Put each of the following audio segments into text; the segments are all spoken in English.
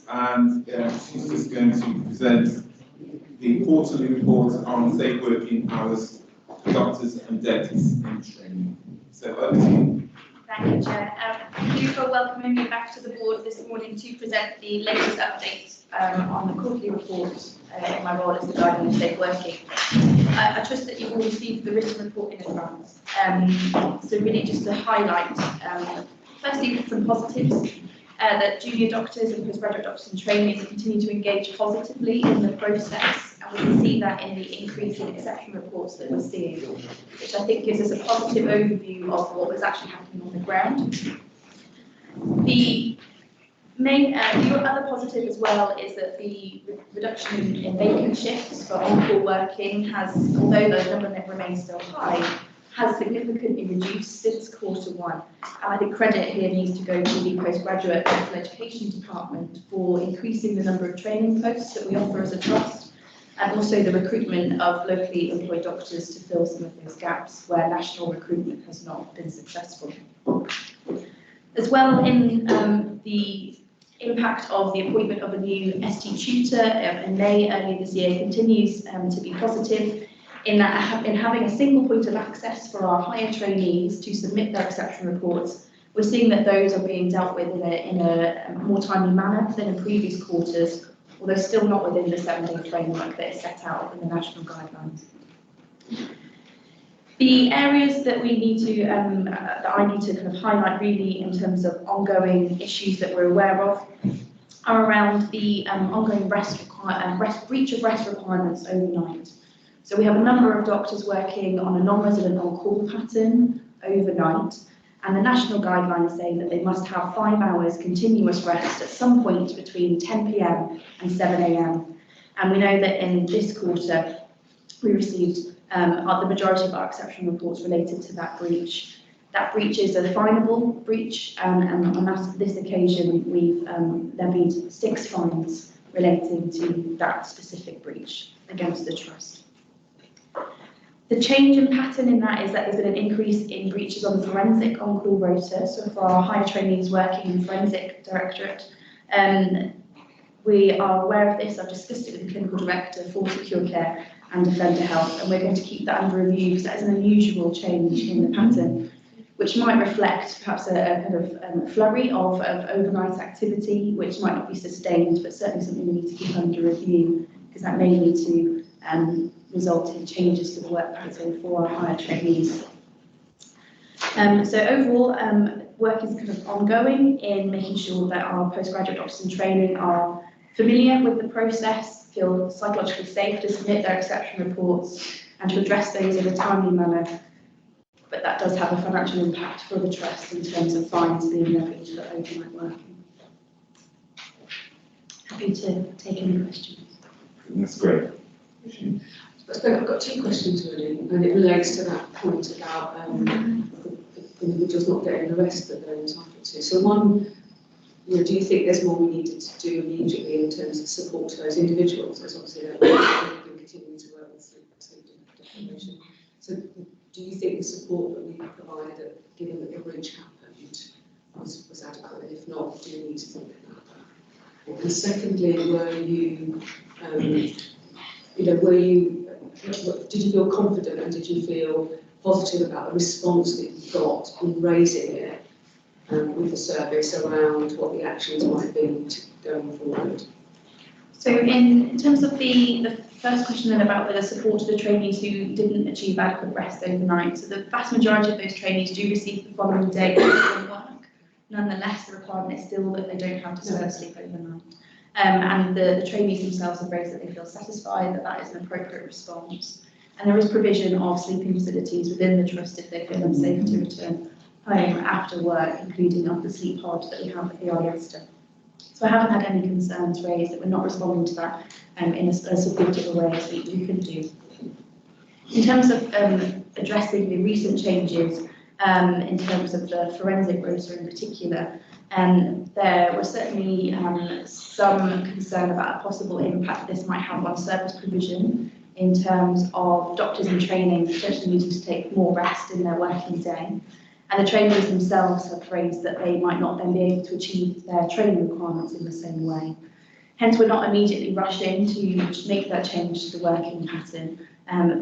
and she's just going to present the quarterly report on safe working hours for doctors and dentists in training. So over to you. Thank you, Chair. Thank you for welcoming me back to the board this morning to present the latest update on the quarterly report in my role as the Guardian of Safe Working. I trust that you've all received the written report in advance. So really just to highlight, firstly, some positives. That junior doctors and postgraduate doctors in training continue to engage positively in the process, and we can see that in the increase in exception reports that we're seeing, which I think gives us a positive overview of what was actually happening on the ground. The main, the other positive as well is that the reduction in vacant shifts for on-call working has, although the number remains still high, has significantly reduced since Q1. And I think credit here needs to go to the postgraduate medical education department for increasing the number of training posts that we offer as a trust, and also the recruitment of locally employed doctors to fill some of those gaps where national recruitment has not been successful. As well, in the impact of the appointment of a new ST tutor in May earlier this year continues to be positive, in that in having a single point of access for our higher trainees to submit their exception reports. We're seeing that those are being dealt with in a more timely manner than in previous quarters, although still not within the 7-day framework that is set out in the national guidelines. The areas that we need to, that I need to kind of highlight really in terms of ongoing issues that we're aware of are around the ongoing breach of rest requirements overnight. So we have a number of doctors working on a non-resident on-call pattern overnight, and the national guidelines say that they must have 5 hours continuous rest at some point between 10 p.m. and 7 a.m. And we know that in this quarter, we received the majority of our exception reports related to that breach. That breach is a finable breach, and on this occasion, we've levied 6 fines relating to that specific breach against the trust. The change in pattern in that is that there's been an increase in breaches on the forensic on-call rota. So for our higher trainees working in forensic directorate, we are aware of this. I've discussed it with the clinical director for secure care and offender health, and we're going to keep that under review because that is an unusual change in the pattern, which might reflect perhaps a kind of flurry of overnight activity, which might not be sustained, but certainly something we need to keep under review because that may lead to result in changes to the work pattern for our higher trainees. So overall, work is kind of ongoing in making sure that our postgraduate doctors in training are familiar with the process, feel psychologically safe to submit their exception reports and to address those in a timely manner. But that does have a financial impact for the trust in terms of fines being levied for overnight working. Happy to take any questions. That's great. I've got 2 questions really, and it relates to that point about individuals not getting the rest that they're entitled to. So one, do you think there's more we needed to do immediately in terms of support to those individuals? There's obviously we've been continuing to work with sleep deprivation. So do you think the support that we provided, given that the breach happened, was adequate? And if not, do you need to think about that? And secondly, did you feel confident and did you feel positive about the response that you got in raising it with the service around what the actions might be going forward? So in terms of the first question then about the support to the trainees who didn't achieve adequate rest overnight, so the vast majority of those trainees do receive the following day from work. Nonetheless, the requirement is still that they don't have to serve sleep overnight. And the trainees themselves have raised that they feel satisfied that that is an appropriate response. And there is provision of sleeping facilities within the trust if they feel unsafe to return home after work, including the sleep pod that we have at the Ariesta. So I haven't had any concerns raised that we're not responding to that in a supportive way as we can do. In terms of addressing the recent changes, in terms of the forensic rota in particular, there was certainly some concern about a possible impact this might have on service provision in terms of doctors in training potentially needing to take more rest in their working day. And the trainees themselves have raised that they might not then be able to achieve their training requirements in the same way. Hence, we're not immediately rushing to make that change to the working pattern,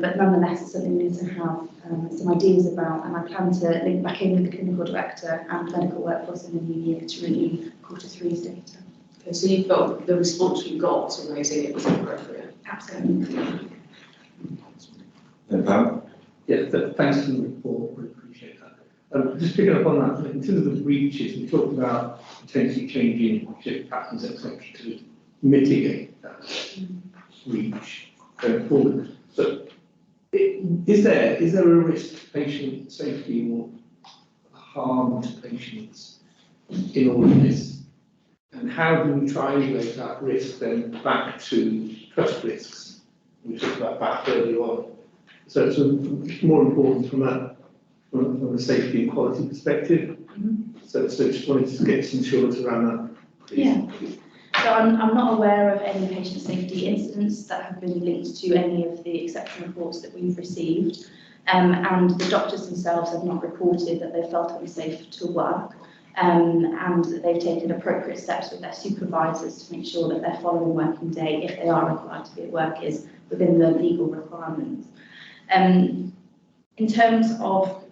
but nonetheless, it's something we need to have some ideas about, and I plan to link back in with the clinical director and medical workforce in the new year to review Q3's data. Okay, so you felt the response you got to raising it was appropriate? Absolutely. And Pam? Yeah, thanks for the report, really appreciate that. Just picking up on that, in terms of the breaches, we talked about potentially changing shift patterns, etc., to mitigate that breach going forward. So, is there a risk to patient safety or harm to patients in all of this? And how do we triangulate that risk then back to trust risks? We talked about back earlier on. So it's more important from a safety and quality perspective. So just wanted to get some assurance around that, please. Yeah. So I'm not aware of any patient safety incidents that have been linked to any of the exception reports that we've received. And the doctors themselves have not reported that they felt unsafe to work. And that they've taken appropriate steps with their supervisors to make sure that their following working day, if they are required to be at work, is within the legal requirements. In terms of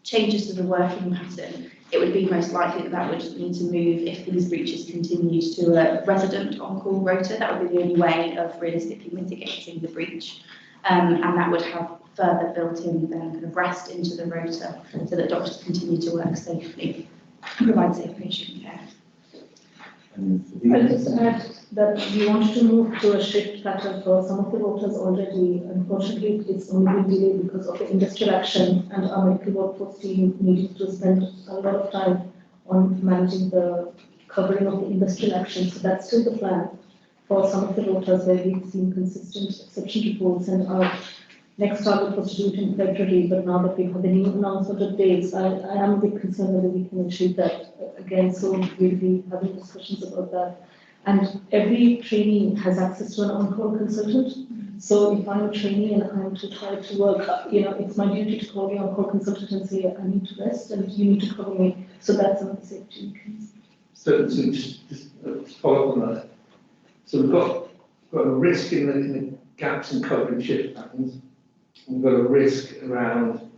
changes to the working pattern, it would be most likely that that would need to move if these breaches continued to a resident on-call rota. That would be the only way of realistically mitigating the breach. And that would have further built-in then kind of rest into the rota so that doctors continue to work safely and provide safe patient care. I'll just add that we want to move to a shift pattern for some of the rotas already. Unfortunately, it's only been delayed because of the industrial action, and our medical workforce team needed to spend a lot of time on managing the covering of the industrial action. So that's still the plan for some of the rotas where we've seen consistent exception reports, and our next target was to do it in February, but now that we have the new announcement of dates, I am a bit concerned whether we can achieve that again, so we'll be having discussions about that. And every trainee has access to an on-call consultant, so if I'm a trainee and I'm to try to work, it's my duty to call the on-call consultant and say, I need to rest and you need to cover me, so that's another safety mechanism. So just follow up on that. So we've got a risk in the gaps in covering shift patterns. We've got a risk around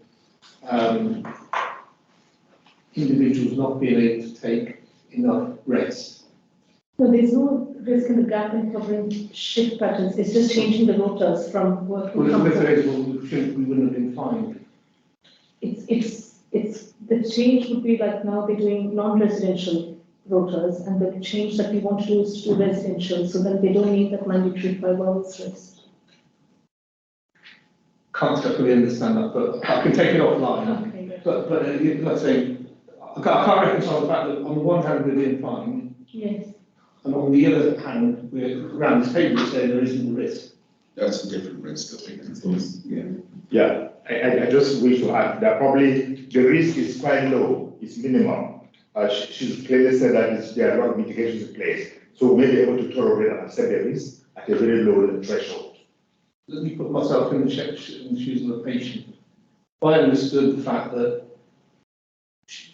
individuals not being able to take enough rest. No, there's no risk in the gap in covering shift patterns. It's just changing the rotas from working. Well, if there is, we wouldn't have been fined. It's the change would be like now they're doing non-residential rotas, and the change that we want to do is to do residential, so that they don't need that mandatory 5 hours rest. Can't fully understand that, but I can take it offline. Okay. But let's say, I can't reconcile the fact that on the one hand we're being fined, Yes. and on the other hand we're around this table saying there isn't a risk. That's a different risk, I think. Yeah. I just wish to add that probably the risk is quite low, it's minimum. She's clearly said that there are a lot of mitigations in place, so we'll be able to tolerate and accept the risk at a very low threshold. Let me put myself in the shoes of a patient. If I understood the fact that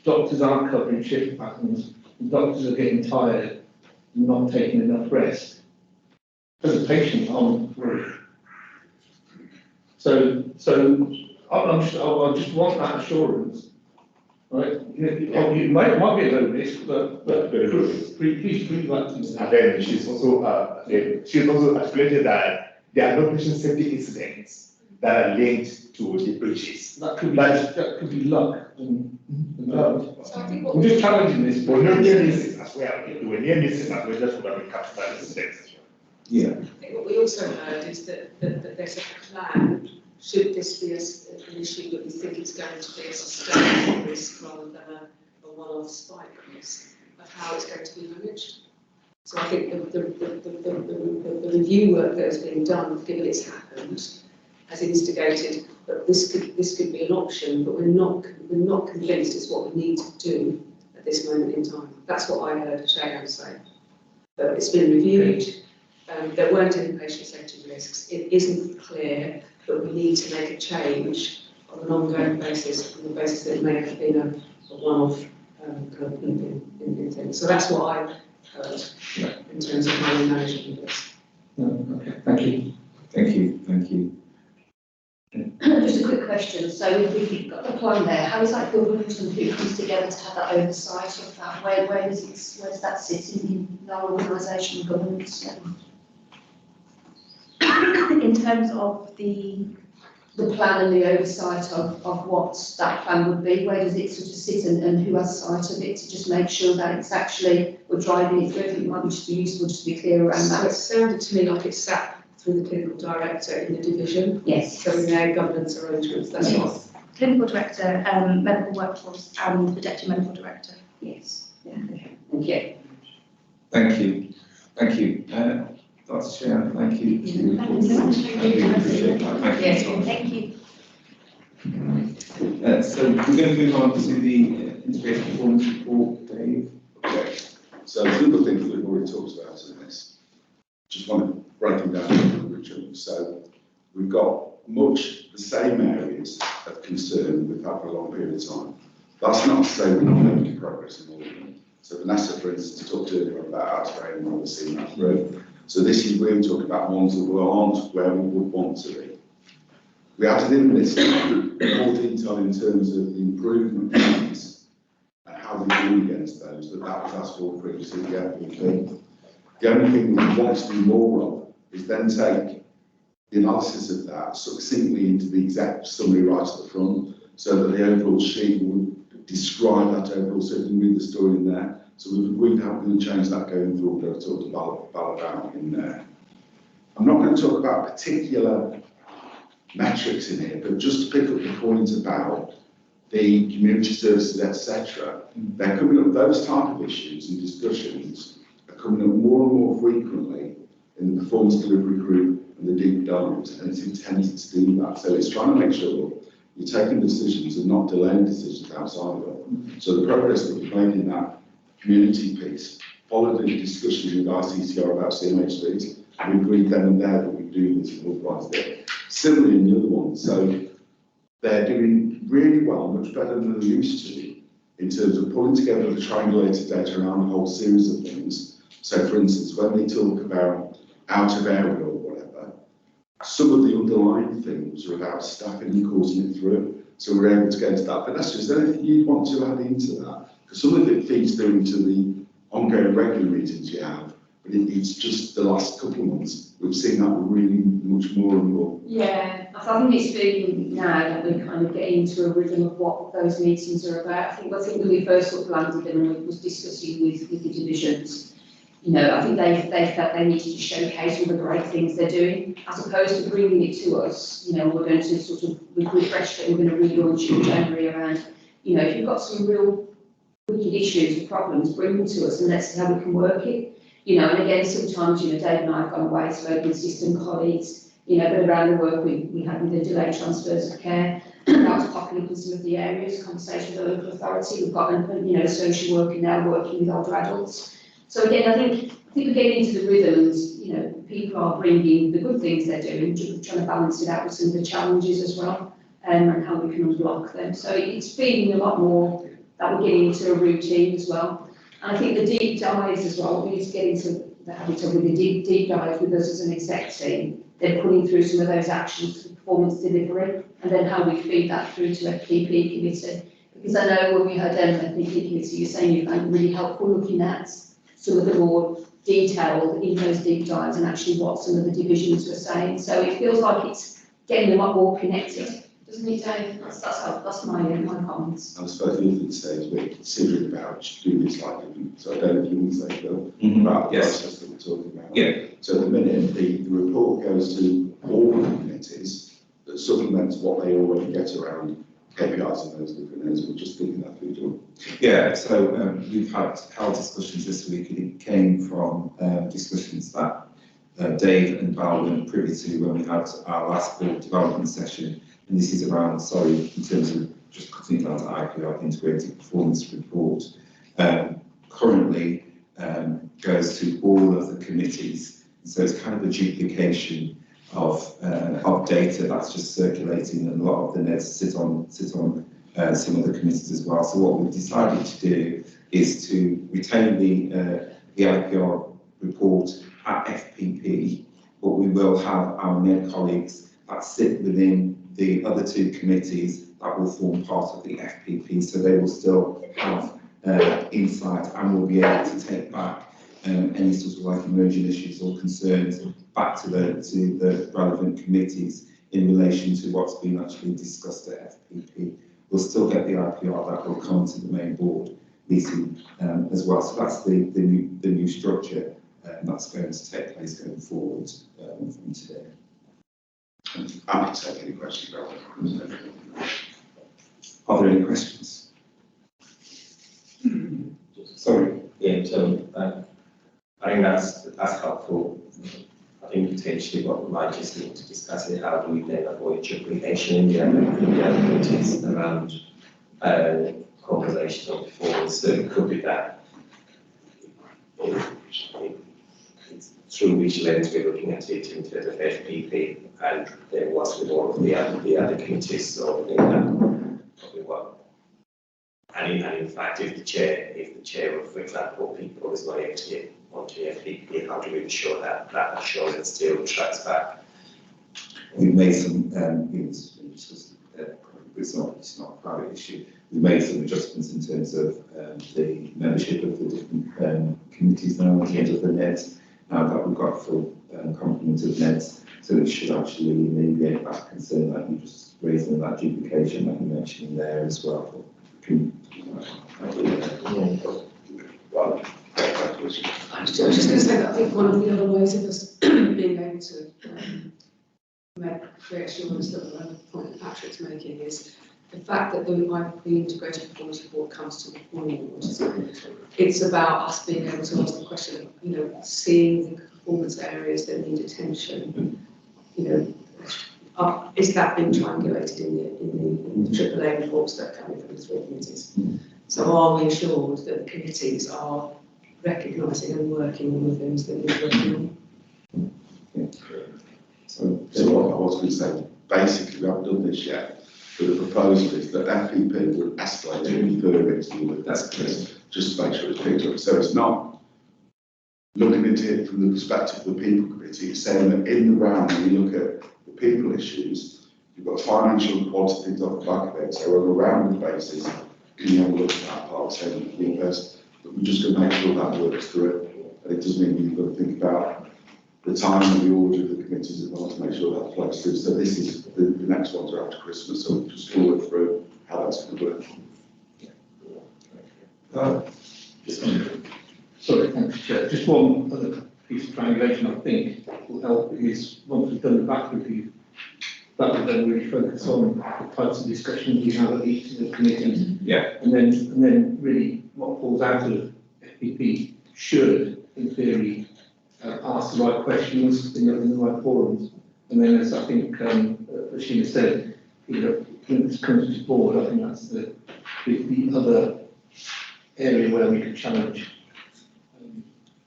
doctors aren't covering shift patterns, and doctors are getting tired and not taking enough rest, as a patient, I'm worried. So I just want that assurance, right? You might be a low risk, but Very low risk. please prove that to me. And then she's also articulated that there are no patient safety incidents that are linked to the breaches. That could be luck. So I think what I'm just challenging this. But no near misses as well. If there were near misses as well, just would have been captured by the incidents as well. Yeah. I think what we also heard is that there's a plan, should this be an issue that we think is going to be a sustainable risk rather than a one-off spike risk, of how it's going to be managed. So I think the review work that has been done, given it's happened, has instigated that this could be an option, but we're not convinced it's what we need to do at this moment in time. That's what I heard Shayan say. But it's been reviewed. There weren't any patient safety risks. It isn't clear that we need to make a change on an ongoing basis, on the basis that it may have been a one-off kind of in thing. So that's what I heard in terms of how we're managing this. Okay, thank you. Thank you, thank you. Just a quick question. So if you've got the plan there, how is that governed and who comes together to have that oversight of that? Where does that sit in our organisation governance? In terms of the plan and the oversight of what that plan would be, where does it sort of sit and who has sight of it to just make sure that it's actually, we're driving it through? I think it might be just be useful just to be clear around So it that. sounded to me like it's sat through the clinical director in the division. Yes. So in their governance arrangements, that's what. yes, clinical director, medical workforce, and the deputy medical director. Yes. Yeah. Okay. Thank you. Thank you, thank you. Dr. Chair, thank you. Thank you so much. I really appreciate that. Thank you so much. Thank you. So we're going to move on to the integrated performance report, Dave. Okay, so there's a number of things that we've already talked about in this. Just want to break them down into a chunks. So we've got much the same areas of concern we've had for a long period of time. That's not to say we're not making progress in all of them. So Vanessa, for instance, talked earlier about our training and we're seeing that through. So this is really talking about ones that aren't where we would want to be. We added in this more detail in terms of the improvement plans and how we do against those, that was asked for previously, the FPP. The only thing we want to do more of is then take the analysis of that succinctly into the exact summary right at the front, so that the overall sheet would describe that overall, so you can read the story in there. So we've agreed how we're going to change that going forward, I've talked about in there. I'm not going to talk about particular metrics in here, but just to pick up the point about the community services, etc. They're coming up, those type of issues and discussions are coming up more and more frequently in the performance delivery group and the deep dives, and it's intended to do that. So it's trying to make sure you're taking decisions and not delaying decisions outside of it. So the progress that we've made in that community piece followed the discussion with ICCR about CMHDs, and we agreed then and there that we do this and authorise it. Similarly in the other ones, so they're doing really well, much better than they used to, in terms of pulling together the triangulated data around a whole series of things. So for instance, when they talk about out of area or whatever, some of the underlying things are about staffing and causing it through. So we're able to get into that. But that's just anything you'd want to add into that, because some of it feeds through into the ongoing regular meetings you have, but it's just the last couple of months we've seen that really much more and more. Yeah, I think it's feeling now that we're kind of getting into a rhythm of what those meetings are about. I think when we first sort of landed them and was discussing with the divisions, you know, I think they felt they needed to showcase all the great things they're doing, as opposed to bringing it to us. You know, we're going to sort of refresh it, we're going to relaunch in January around, you know, if you've got some real wicked issues or problems, bring them to us and let's see how we can work it. You know, and again, sometimes, you know, Dave and I have gone away, spoken with system colleagues, you know, but around the work we had with the delayed transfers of care, that was popping up in some of the areas, conversation with the local authority. We've got, you know, a social worker now working with older adults. So again, I think we're getting into the rhythms, you know, people are bringing the good things they're doing, trying to balance it out with some of the challenges as well, and how we can unblock them. So it's feeling a lot more that we're getting into a routine as well. And I think the deep dives as well, we need to get into the habit of with the deep dives with us as an exec team, then pulling through some of those actions for performance delivery, and then how we feed that through to FPP committee. Because I know when we had FPP committee, you're saying you found really helpful looking at some of the more detailed in those deep dives and actually what some of the divisions were saying. So it feels like it's getting a lot more connected, doesn't it, Dave? That's my comments. I suppose the other thing to say is we're considering about doing this like different, so I don't know if you want to say, Bill, about the process that we're talking about. Yeah. So at the minute, the report goes to all the committees that supplements what they already get around KPIs in those different areas. We're just thinking that through, John. Yeah, so we've had discussions this week, and it came from discussions that Dave and Val were privy to when we had our last board development session. And this is around, sorry, in terms of just putting it down to IPR, Integrated Performance Report, currently goes to all of the committees. So it's kind of a duplication of data that's just circulating, and a lot of the NEDs sit on some of the committees as well. So what we've decided to do is to retain the IPR report at FPP, but we will have our NED colleagues that sit within the other two committees that will form part of the FPP, so they will still have insight and will be able to take back any sort of like emerging issues or concerns back to the relevant committees in relation to what's been actually discussed at FPP. We'll still get the IPR that will come to the main board meeting as well. So that's the new structure that's going to take place going forward from today. I'm happy to take any questions about it. Are there any questions? Sorry. Yeah, so I think that's helpful. I think potentially what we might just need to discuss is how do we then avoid duplication in the other committees around conversational performance. So it could be that it's through which lens we're looking at it in terms of FPP, and then what's with all of the other committees. So I think that probably what. And in fact, if the chair of, for example, people is not able to get onto the FPP, how do we ensure that assurance still tracks back? We've made some, it's not a private issue. We've made some adjustments in terms of the membership of the different committees now, in terms of the NEDs, now that we've got full complement of NEDs, so it should actually alleviate that concern that you just raised in that duplication that you mentioned in there as well. Well, I was just going to say that I think one of the other ways of us being able to create assurance that the point that Patrick's making is the fact that the integrated performance report comes to the board. It's about us being able to ask the question of, seeing the performance areas that need attention, is that being triangulated in the AAA reports that are coming from the three committees? So are we assured that the committees are recognising and working on the things that we're working on? So what I was going to say, basically we haven't done this yet, but the proposal is that FPP will escalate and refer it to the desk just to make sure it's picked up. So it's not looking at it from the perspective of the people committee, it's saying that in the round when you look at the people issues, you've got financial and quantitative off the back of it, so on a rounded basis, can you have a look at that part saying the invest, but we're just going to make sure that works through, and it does mean you've got to think about the time and the order of the committees as well to make sure that flows through. So this is the next ones are after Christmas, so we'll just work through how that's going to work. Sorry, thanks, Chair. Just one other piece of triangulation I think will help is once we've done the back review, that will then really focus on the types of discussions we have at each of the committees. Yeah. And then really what falls out of FPP should, in theory, ask the right questions in the right forums. And then, as I think Sheena said, when this comes to board, I think that's the other area where we could challenge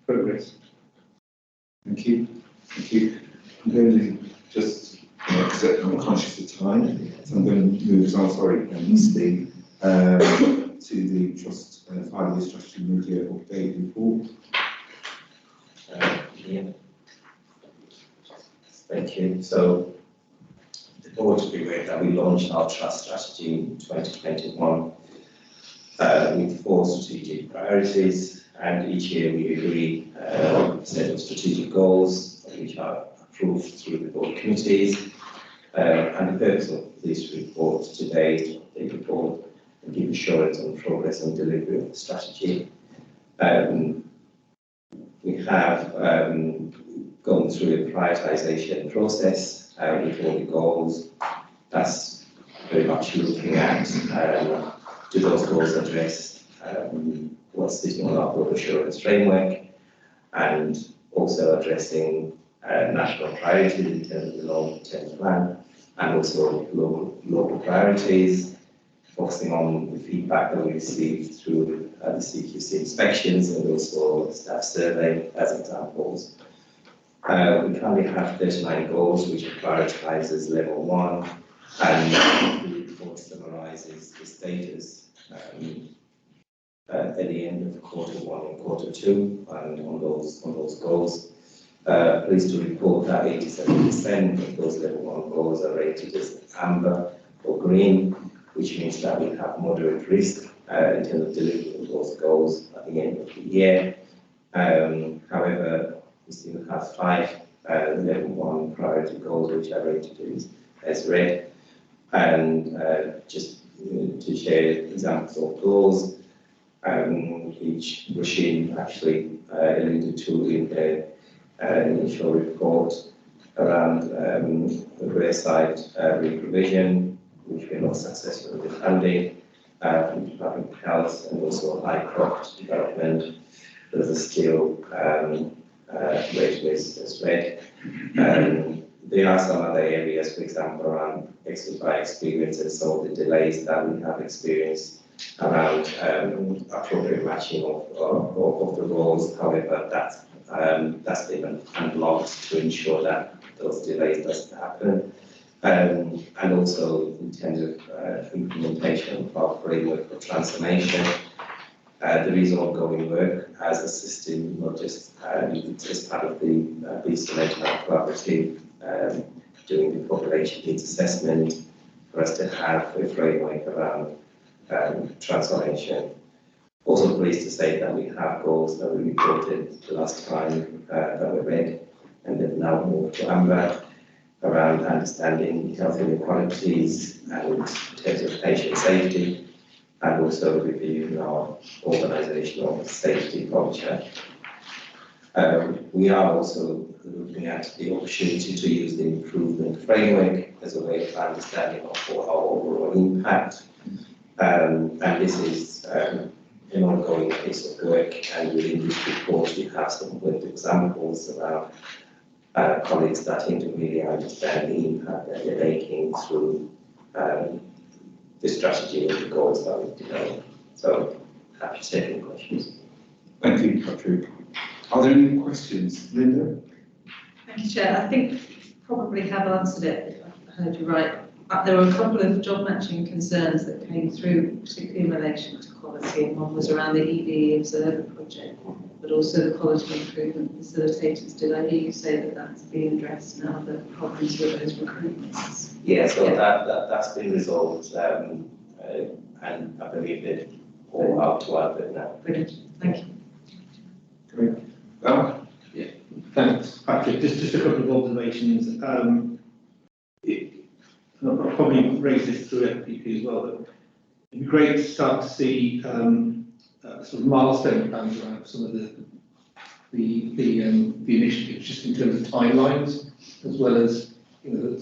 progress. Thank you. Thank you. I'm going to just, I'm conscious of time, so I'm going to move on, Steve, to the Trust 5-year strategy media update report. Yeah. Thank you. So the board will be aware that we launched our trust strategy in 2021 with 4 strategic priorities, and each year we agree a set of strategic goals which are approved through the board committees. And the purpose of this report today, the report, will give assurance on progress and delivery of the strategy. We have gone through a prioritisation process with all the goals. That's very much looking at do those goals address what's sitting on our board assurance framework, and also addressing national priorities in terms of the long-term plan, and also local priorities, focusing on the feedback that we received through the CQC inspections and also staff survey as examples. We currently have 39 goals, which prioritises level 1, and the report summarises the status at the end of quarter 1 and quarter 2 on those goals. Pleased to report that 87% of those level 1 goals are rated as amber or green, which means that we have moderate risk in terms of delivery of those goals at the end of the year. However, we still have 5 level 1 priority goals which are rated as red. And just to share examples of those, which Roisin actually alluded to in the initial report around the Braeside reprovision, which we are not successful with funding from Department of Health, and also Highcroft development. There's still rated as red. There are some other areas, for example, around exit by experience and some of the delays that we have experienced around appropriate matching of the roles. However, that's been unblocked to ensure that those delays doesn't happen. And also in terms of implementation of our framework for transformation, there is ongoing work as a system, not just as part of the Beast Mental Health Collaborative, doing the population needs assessment for us to have a framework around transformation. Also pleased to say that we have goals that we reported the last time that were red, and they've now moved to amber around understanding health inequalities and in terms of patient safety, and also reviewing our organisational safety culture. We are also looking at the opportunity to use the improvement framework as a way of understanding of our overall impact. And this is an ongoing piece of work, and within this report we have some good examples about colleagues starting to really understand the impact that they're making through the strategy and the goals that we've developed. So happy to take any questions. Thank you, Patrick. Are there any questions? Linda? Thank you, Chair. I think probably have answered it, if I heard you right. There were a couple of job matching concerns that came through, particularly in relation to quality, and one was around the ED Observer project, but also the quality improvement facilitators. Did I hear you say that that's being addressed now, the problems with those recruitments? Yeah, so that's been resolved, and I believe they're all out to advert now. Brilliant, thank you. Great. Yeah, thanks, Patrick. Just a couple of observations. I'll probably raise this through FPP as well, but it'd be great to start to see sort of milestone plans around some of the initiatives, just in terms of timelines, as well as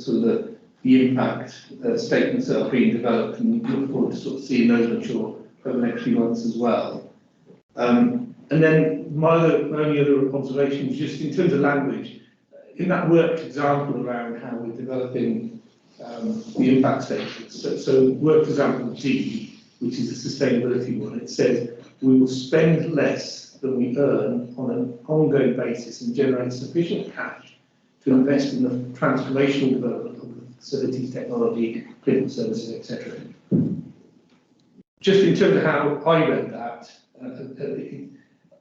sort of the impact statements that are being developed, and we look forward to sort of seeing those mature over the next few months as well. And then my only other observation is just in terms of language, in that worked example around how we're developing the impact statements. So worked example D, which is a sustainability one, it says we will spend less than we earn on an ongoing basis and generate sufficient cash to invest in the transformational development of the facilities, technology, clinical services, etc. Just in terms of how I read that,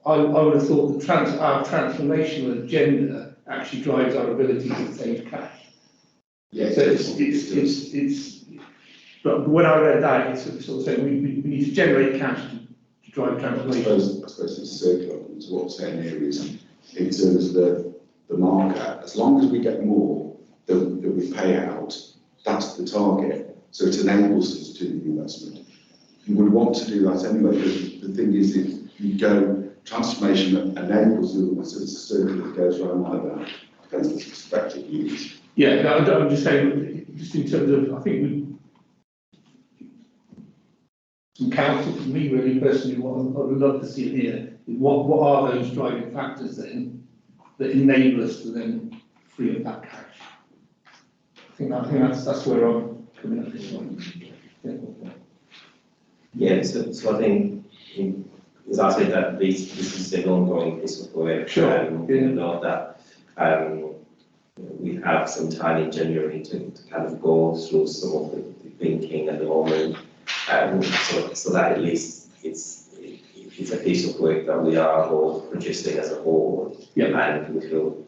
I would have thought that our transformational agenda actually drives our ability to save cash. Yeah, so it's but when I read that, it's sort of saying we need to generate cash to drive transformation. I suppose it's circular. So what I'm saying here is, in terms of the market, as long as we get more than we pay out, that's the target. So it enables us to do the investment. You would want to do that anyway. The thing is, if you go transformation enables you, so it's a circle that goes around like that. Depends on the perspective you use. Yeah, no, I'm just saying, just in terms of, I think some counsel for me really personally, what I would love to see here is what are those driving factors then that enable us to then free up that cash. I think that's where I'm coming at this one. Yeah, so I think, as I said, that this is an ongoing piece of work. Sure. Not that We have some time in January to kind of go through some of the thinking at the moment, so that at least it's a piece of work that we are all producing as a whole, and we feel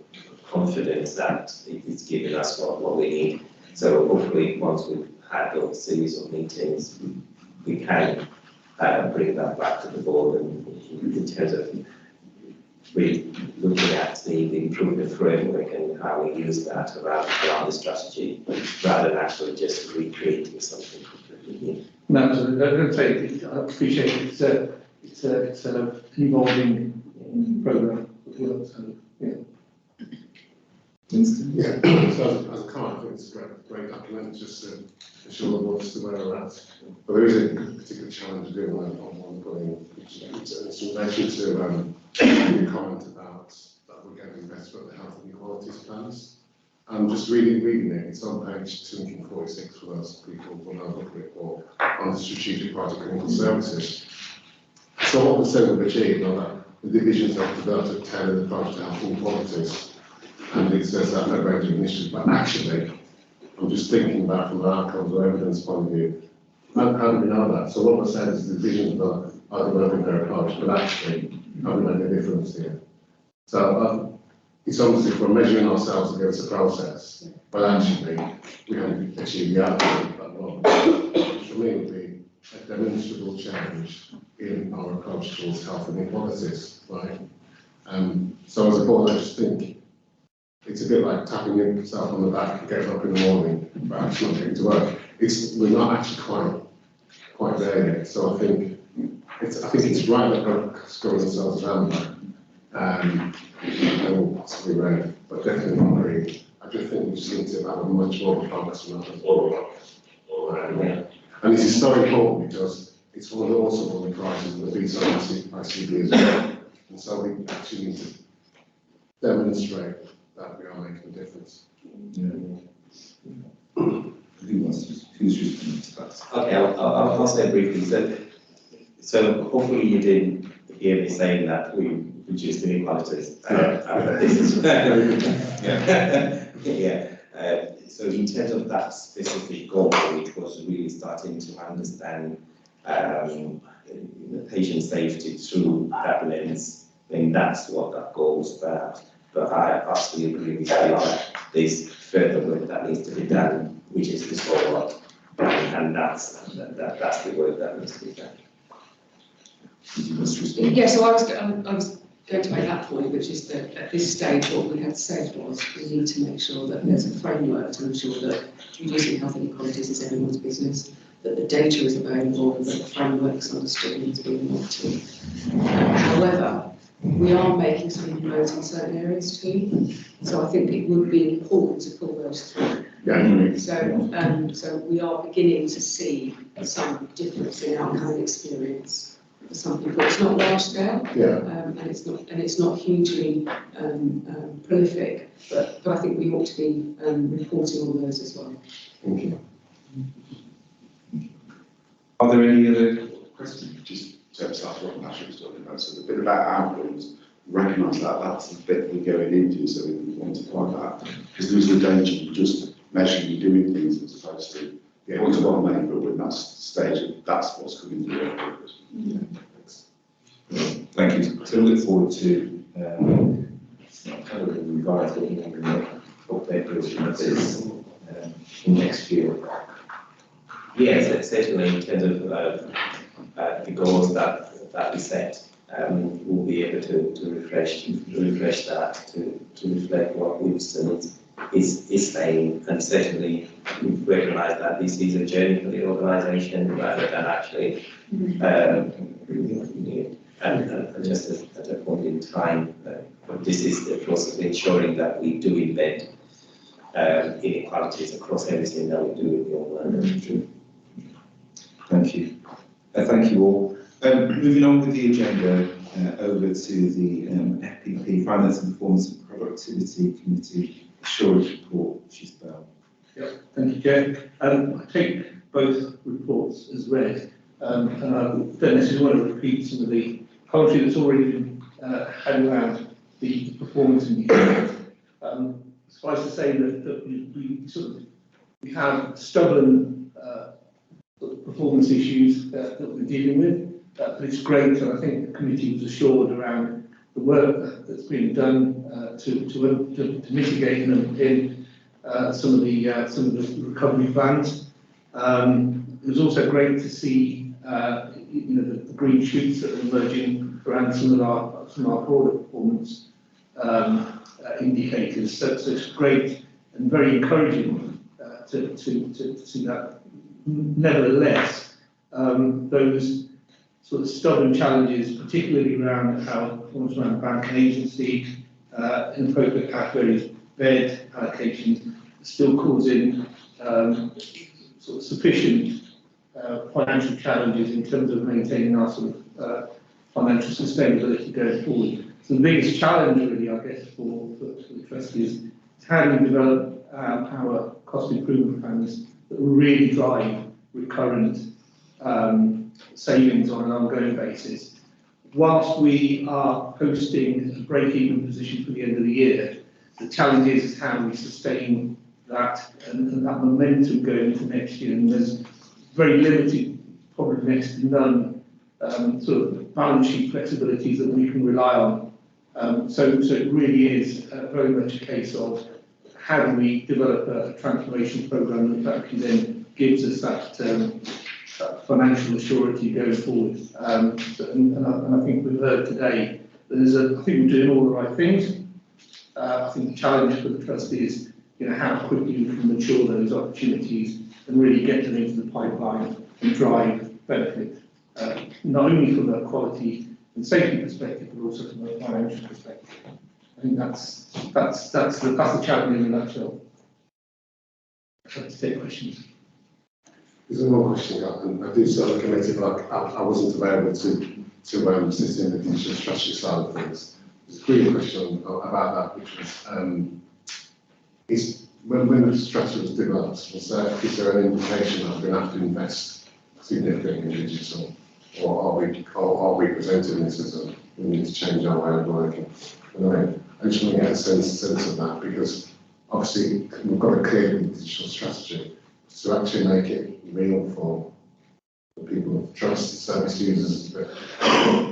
confident that it's giving us what we need. So hopefully, once we've had those series of meetings, we can bring that back to the board, and in terms of really looking at the improvement framework and how we use that around the strategy, rather than actually just recreating something completely new. No, absolutely. I don't say I appreciate it. It's an evolving program as well. So yeah. Winston? Yeah, so as a comment, I think it's a great document, just to ensure the board is aware of that. But there is a particular challenge doing that on one point, which is in relation to your comment about that we're getting better at the health and equalities plans. I'm just reading it, it's on page 246 for those people who know the report on the strategic part of clinical services. So what we say we've achieved are that the divisions have developed a tailored approach to health and equalities. And it says that no range of initiatives, but actually, I'm just thinking about from an outcomes or evidence point of view, how do we know that? So what we're saying is the divisions are developing their approach, but actually, have we made a difference here? So it's obviously if we're measuring ourselves against the process, but actually, we haven't achieved the outcome at that moment. Which for me would be a demonstrable change in our approach towards health and inequalities, right? So as a board, I just think it's a bit like tapping yourself on the back and getting up in the morning, but actually not getting to work. We're not actually quite there yet. So I think it's right that we're scoring ourselves around that. I will possibly read, but definitely not agree. I just think we just need to have a much more focus on that as well. And this is so important because it's also one of the prizes of the BCB as well. And so we actually need to demonstrate that we are making a difference. Who's responding to that? Okay, I'll say briefly. So hopefully you didn't hear me saying that we reduced inequalities. So in terms of that specific goal, which was really starting to understand patient safety through that lens, then that's what that goal is about. But I absolutely agree with you that there's further work that needs to be done, which is this follow-up, and that's the work that needs to be done. Yeah, so I was going to make that point, which is that at this stage, what we had said was we need to make sure that there's a framework to ensure that reducing health inequalities is everyone's business, that the data is available, that the framework's understood and is being monitored. However, we are making some inroads in certain areas too, so I think it would be important to pull those through. Yeah. So we are beginning to see some difference in outcome experience for some people. It's not large scale, and it's not hugely prolific, but I think we ought to be reporting on those as well. Thank you. Are there any other questions? Just to emphasise what Patrick was talking about, so the bit about outcomes, recognise that that's the bit we're going into, so we want to apply that, because there's a danger of just measuring you doing things as opposed to point to one main, but when that stage, that's what's coming through. Thank you. So we look forward to kind of a revised update version of this in next year. Yes, certainly in terms of the goals that we set, we'll be able to refresh that to reflect what Winston is saying, and certainly recognise that this is a journey for the organisation rather than actually and just at a point in time. But this is the process of ensuring that we do embed inequalities across everything that we do in the organisation. Thank you. Thank you all. Moving on with the agenda, over to the FPP, Finance and Performance and Productivity Committee Assurance Report, which is Bell. Yep, thank you, Chair. I take both reports as read, and I don't necessarily want to repeat some of the commentary that's already been had around the performance indicators. Suffice to say that we have stubborn sort of performance issues that we're dealing with, but it's great, and I think the committee was assured around the work that's been done to mitigate and underpin some of the recovery plans. It was also great to see the green shoots that are emerging around some of our broader performance indicators. So it's great and very encouraging to see that. Nevertheless, those sort of stubborn challenges, particularly around how performance around bank and agency, inappropriate categories, bed allocations, still causing sort of sufficient financial challenges in terms of maintaining our sort of financial sustainability going forward. So the biggest challenge, really, I guess, for the trustees is how do we develop our cost improvement plans that will really drive recurrent savings on an ongoing basis. Whilst we are posting a break-even position for the end of the year, the challenge is how we sustain that and that momentum going into next year. And there's very limited, probably next to none, sort of balance sheet flexibilities that we can rely on. So it really is very much a case of how do we develop a transformation program that actually then gives us that financial assurity going forward. And I think we've heard today that I think we're doing all the right things. I think the challenge for the trustees is, how quickly we can mature those opportunities and really get them into the pipeline and drive benefit, not only from a quality and safety perspective, but also from a financial perspective. I think that's the challenge in a nutshell. I'd like to take questions. There's one more question, and I do serve the committee, but I wasn't available to sit in the digital strategy side of things. There's a clear question about that, which was, is when the strategy was developed, is there an indication that we're going to have to invest significantly in digital, or are we presenting this as we need to change our way of working? I just want to get a sense of that, because obviously we've got a clear digital strategy to actually make it real for the people of trust, service users, but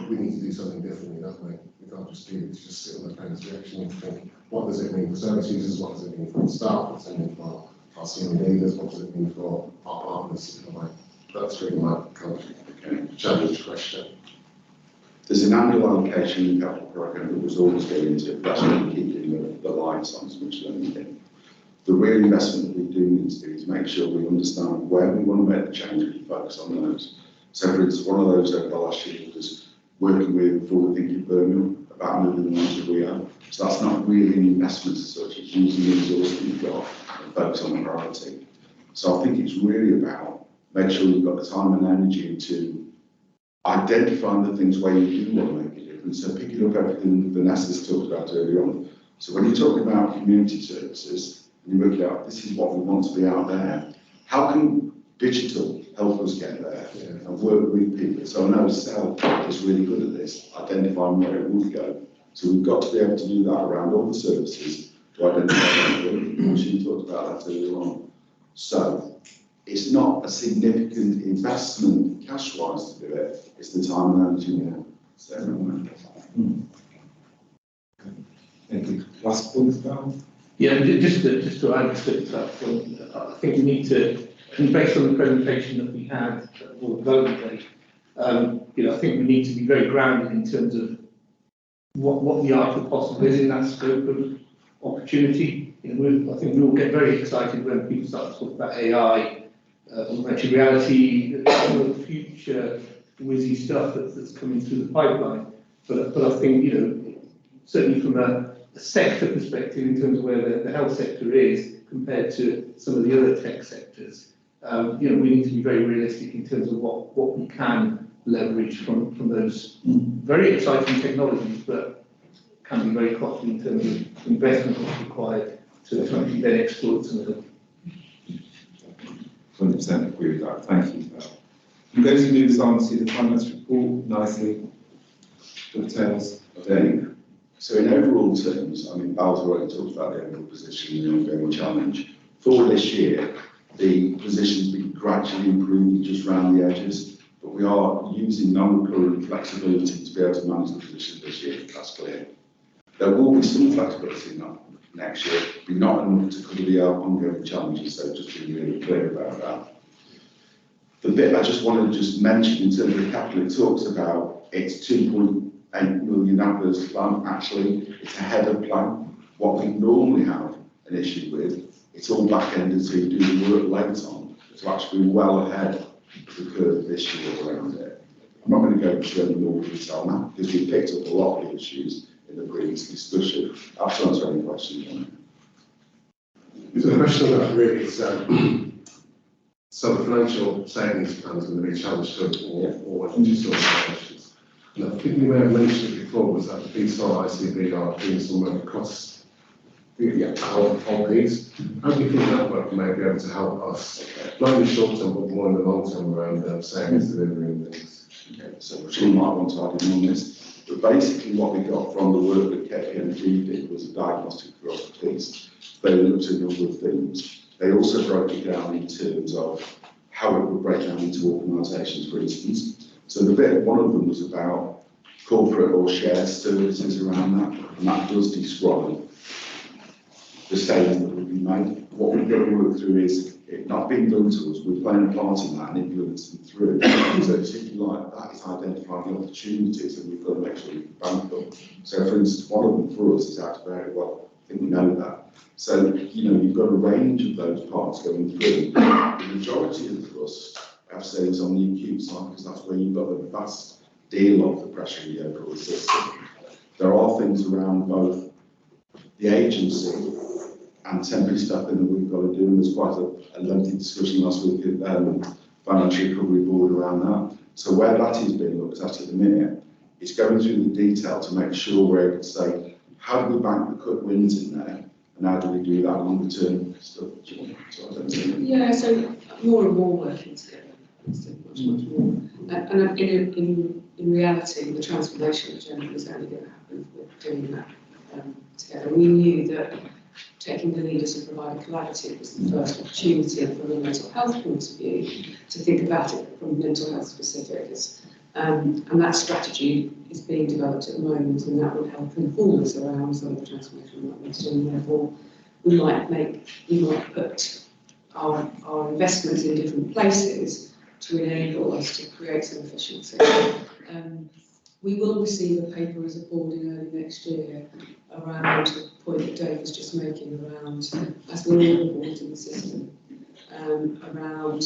we need to do something differently, don't we? We can't just sit on the fence. We actually need to think, what does it mean for service users, what does it mean for the staff, what does it mean for our senior leaders, what does it mean for our partners? That's really my challenge question. There's an annual allocation in the capital programme that was always going into it. That's what we keep doing the lights on as much as anything. The real investment that we do need to do is make sure we understand where we want to make the change and focus on those. So for instance, one of those over the last year was working with Forward Thinking Birmingham about moving the ones that we own. So that's not really an investment as such, it's using the resource that you've got and focus on the priority. So I think it's really about making sure we've got the time and energy to identifying the things where you do want to make a difference. So picking up everything Vanessa's talked about earlier on. So when you're talking about community services, and you work out this is what we want to be out there, how can digital help us get there and work with people? So I know Sel is really good at this, identifying where it would go. So we've got to be able to do that around all the services to identify them. She talked about that earlier on. So it's not a significant investment cash-wise to do it, it's the time and energy now. So, Thank you. Last point, down. Yeah, just to add to that point, I think we need to, and based on the presentation that we had at World Development Day, I think we need to be very grounded in terms of what the art of the possible is in that scope of opportunity. I think we all get very excited when people start to talk about AI, augmented reality, the future whizzy stuff that's coming through the pipeline. But I think, certainly from a sector perspective in terms of where the health sector is compared to some of the other tech sectors, we need to be very realistic in terms of what we can leverage from those very exciting technologies, but can be very costly in terms of investment that's required to actually then exploit some of them. 100% agree with that. Thank you. I'm going to move us on to the finance report nicely. Dovetails. Dave. So in overall terms, I mean, Bal's already talked about the overall position and the ongoing challenge. For this year, the position's been gradually improving just around the edges, but we are using non-recurring flexibility to be able to manage the position this year, that's clear. There will be some flexibility in that next year, but not enough to cover the ongoing challenges, so just being really clear about that. The bit I just wanted to just mention in terms of the capital, it talks about it's 2.8 million adverse plan. Actually, it's ahead of plan. What we normally have an issue with, it's all back-ended, so you do the work late on. So actually well ahead of the curve this year around it. I'm not going to go into any more detail now, because we picked up a lot of the issues in the previous discussion. I'll answer any questions on it. So the question on that really is, so the financial savings plan is going to be challenged to all digital organisations. And I think you may have mentioned it before, was that the BSAR ICB are doing some work across on these. How do you think that work may be able to help us, not in the short term, but more in the long term around savings delivery and things? Okay, so Rachel might want to add in on this, but basically what we got from the work that KPMG did was a diagnostic for us piece. They looked at a number of things. They also broke it down in terms of how it would break down into organisations, for instance. So one of them was about corporate or shared services around that, and that does describe the savings that would be made. What we've got to work through is it not being done to us, we're playing a part in that and influencing through. So if you like, that is identifying the opportunities and we've got to make sure we can bank them. So for instance, one of them for us is out of area. Well, I think we know that. So, you know, you've got a range of those parts going through. The majority of the trust have savings on the acute side because that's where you've got the vast deal of the pressure in the overall system. There are things around both the agency and temporary staffing that we've got to do, and there's quite a lengthy discussion last week at Financial Recovery Board around that. So where that is being looked at the minute, it's going through the detail to make sure we're able to say, how do we bank the cut wins in there, and how do we do that longer term stuff? Yeah, so more and more working together, much more. And in reality, the transformation agenda is only going to happen if we're doing that together. We knew that taking the leaders and providing collaborative was the first opportunity from a mental health point of view to think about it from mental health specifics. And that strategy is being developed at the moment, and that will help inform us around some of the transformation that we're doing. Therefore, we might put our investments in different places to enable us to create some efficiency. We will receive a paper as a board in early next year around the point that Dave was just making around, as we're all involved in the system, around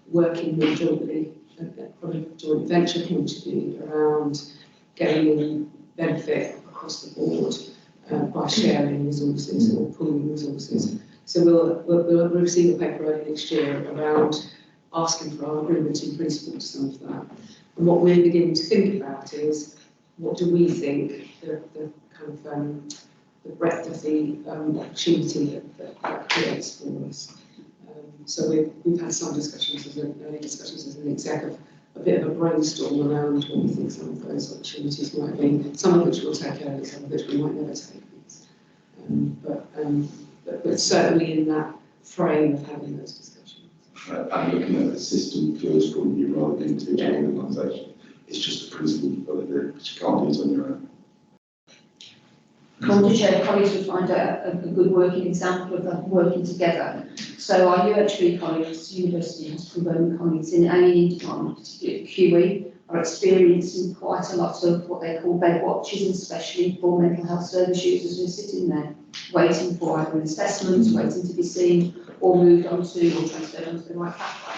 working more jointly from a joint venture point of view around gaining benefit across the board by sharing resources or pooling resources. So we'll receive a paper early next year around asking for our agreement in principle to some of that. And what we're beginning to think about is what do we think the kind of the breadth of the opportunity that creates for us. So we've had some discussions, early discussions as an exec of a bit of a brainstorm around what we think some of those opportunities might be, some of which we'll take early, some of which we might never take. But certainly in that frame of having those discussions. And looking at the system first from you rather than individual organisation, it's just a principle you've got to do, but you can't do it on your own. Chair, colleagues would find a good working example of that working together. So our UHB colleagues, University Hospital Birmingham colleagues in A&E department, particularly QE, are experiencing quite a lot of what they call bed watches, and especially for mental health service users who are sitting there waiting for either an assessment, waiting to be seen, or moved on to or transferred onto the right pathway.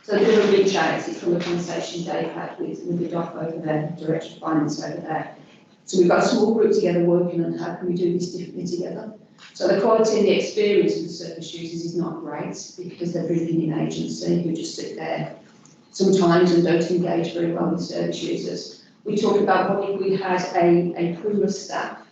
So a bit of a reach out, it's from a conversation Dave had with the doc over there, Director of Finance over there. So we've got a small group together working on how can we do this differently together. So the quality and the experience of the service users is not great because they're bringing in agency who just sit there sometimes and don't engage very well with service users. We talked about what if we had a pool of staff,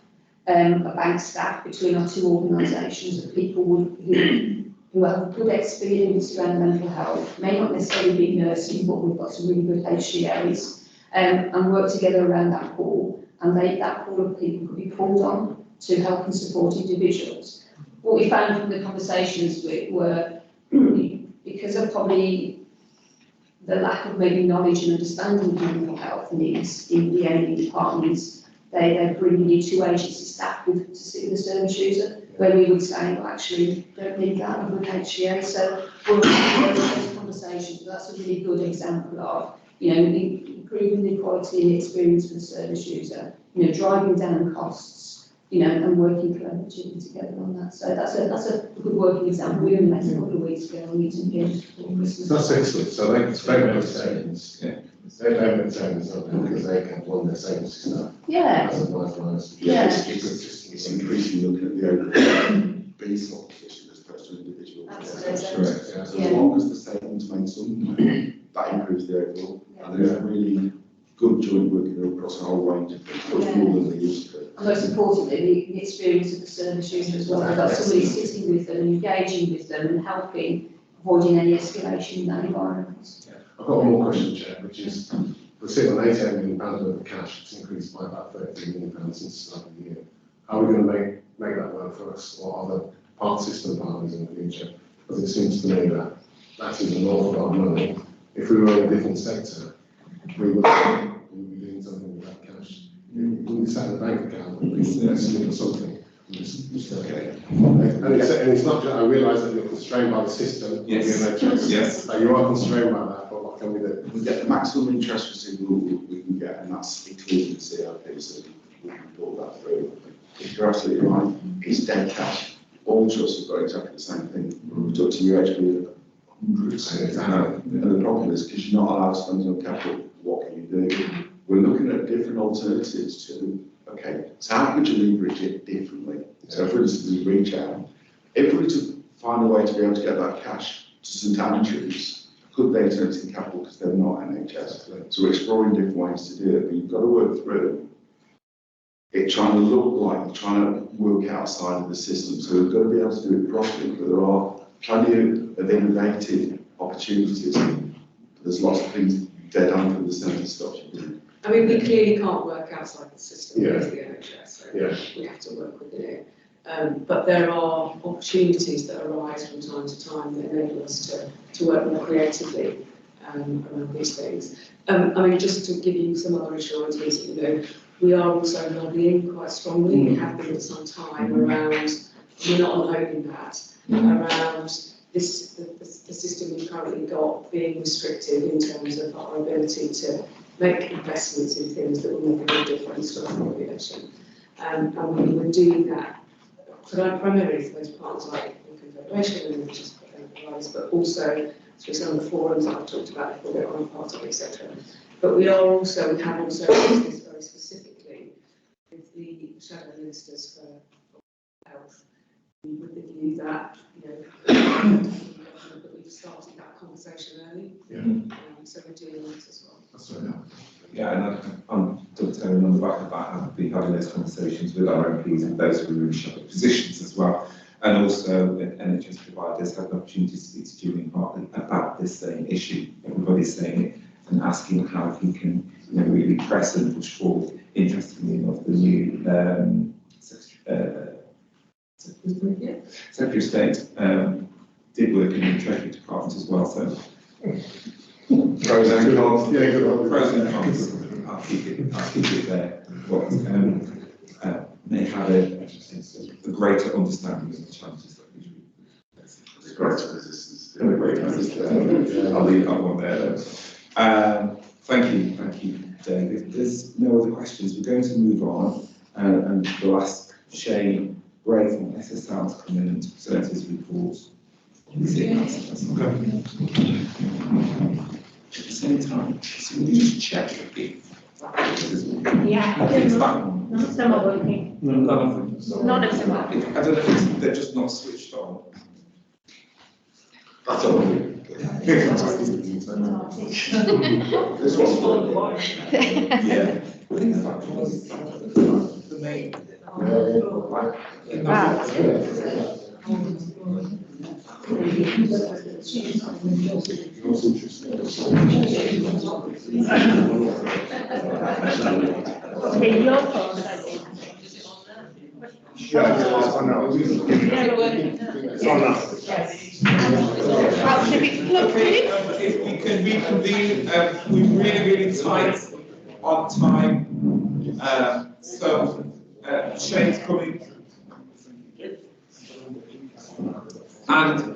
a bank staff between our two organisations of people who have good experience around mental health, may not necessarily be nursing, but we've got some really good HCAs, and work together around that pool and that pool of people could be pulled on to help and support individuals. What we found from the conversations were because of probably the lack of maybe knowledge and understanding of mental health needs in the A&E departments, they're bringing in 2 agency staff to sit with the service user, where we would say, well, actually, don't need that with an HCA. So we're having those conversations. That's a really good example of, improving the quality and the experience for the service user, driving down costs, and working collaboratively together on that. So that's a good working example. We only met a couple of weeks ago, and meeting again before Christmas. That's excellent. So they make savings. Yeah. They make savings, don't they? Because they can run their savings staff. Yeah. As a nice. Yeah. It's increasingly looking at the overall B-slot position as opposed to individual. Absolutely. Correct. Yeah. So as long as the savings make some money, that improves the overall. And there's really good joint working across a whole range of things, much more than they used to. And most importantly, the experience of the service user as well. They've got somebody sitting with them, engaging with them, and helping, avoiding any escalation in that environment. I've got one more question, Chair, which is, we're sitting on £88 million worth of cash. It's increased by about £13 million since the start of the year. How are we going to make that work for us, or other part system partners in the future? Because it seems to me that is an awful lot of money. If we were in a different sector, we would be doing something with that cash. We wouldn't be sat in a bank account, we'd be investing or something. Okay. And it's not just, I realise that you're constrained by the system. Yes. Yes. You are constrained by that, but what can we do? We get the maximum interest receivable we can get, and that's including the CRP, so we can pull that through. You're absolutely right, it's dead cash. All trusts have got exactly the same thing. We've talked to UHB hundreds. And the problem is, because you're not allowed to spend on capital, what can you do? We're looking at different alternatives to, okay, so how could you leverage it differently? So for instance, we reach out. If we were to find a way to be able to get that cash to St Andrews, could they turn it into capital because they're not NHS? So we're exploring different ways to do it, but you've got to work through it trying to look like you're trying to work outside of the system. So we've got to be able to do it properly, but there are plenty of innovative opportunities. There's lots of things dead on for the centre stuff. I mean, we clearly can't work outside the system Yeah. with the NHS, so Yeah. we have to work within it. But there are opportunities that arise from time to time that enable us to work more creatively around these things. I mean, just to give you some other assurances, we are also lobbying quite strongly. We have been for some time around, we're not on hoping that, around the system we've currently got being restrictive in terms of our ability to make investments in things that will make a big difference to our population. And we were doing that primarily for those partners like the Confederation and religious providers, but also through some of the forums that I've talked about before, that I'm part of, etc. But we have also raised this very specifically with the shadow ministers for health, with the view that, that we've started that conversation early. Yeah. So we're doing that as well. That's right. Yeah, and I'm dovetailing on the back of that. I've been having those conversations with our MPs and those who are in shadow positions as well. And also NHS providers have an opportunity to speak to Julian Hartley about this same issue. Everybody's saying it and asking how he can really press and push forward. Interestingly enough, the new Secretary of State did work in the Treasury Department as well, so pros and cons. Yeah, good. Pros and cons. I'll keep it there. What may have a greater understanding of the challenges that we face. There's greater resistance. I'll leave that one there. Thank you, David. There's no other questions. We're going to move on, and we'll ask Shane Bray from SSL to come in and present his report. At the same time, so we just check if Yeah. it's that one. None of them are working. None of them. None of them are. I don't know if they're just not switched on. That's all. This one's fun. Yeah. I think it's that one. The main. Okay, your thoughts, I think. Yeah, it's on now. It's on now. Yes. Look, If we can reconvene, we're really tight on time. So Shane's coming. And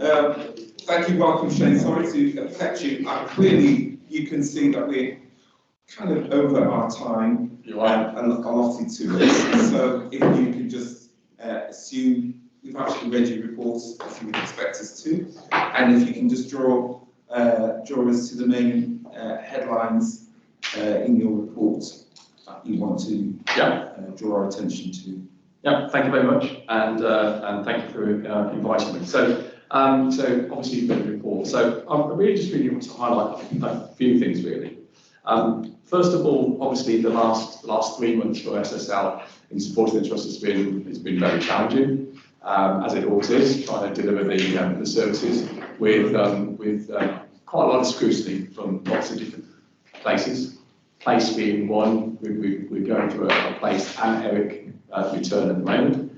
thank you, welcome Shane. Sorry to affect you. Clearly, you can see that we're kind of over our time. You are. And allotted to us. So if you can just assume we've actually read your reports as you would expect us to, and if you can just draw us to the main headlines in your report that you want to draw our attention to. Yeah, thank you very much, and thank you for inviting me. So obviously you've got the report. So I really want to highlight a few things really. First of all, obviously the last 3 months for SSL in supporting the trust has been very challenging, as it always is, trying to deliver the services with quite a lot of scrutiny from lots of different places. Place being one, we're going through a place and Eric return at the moment.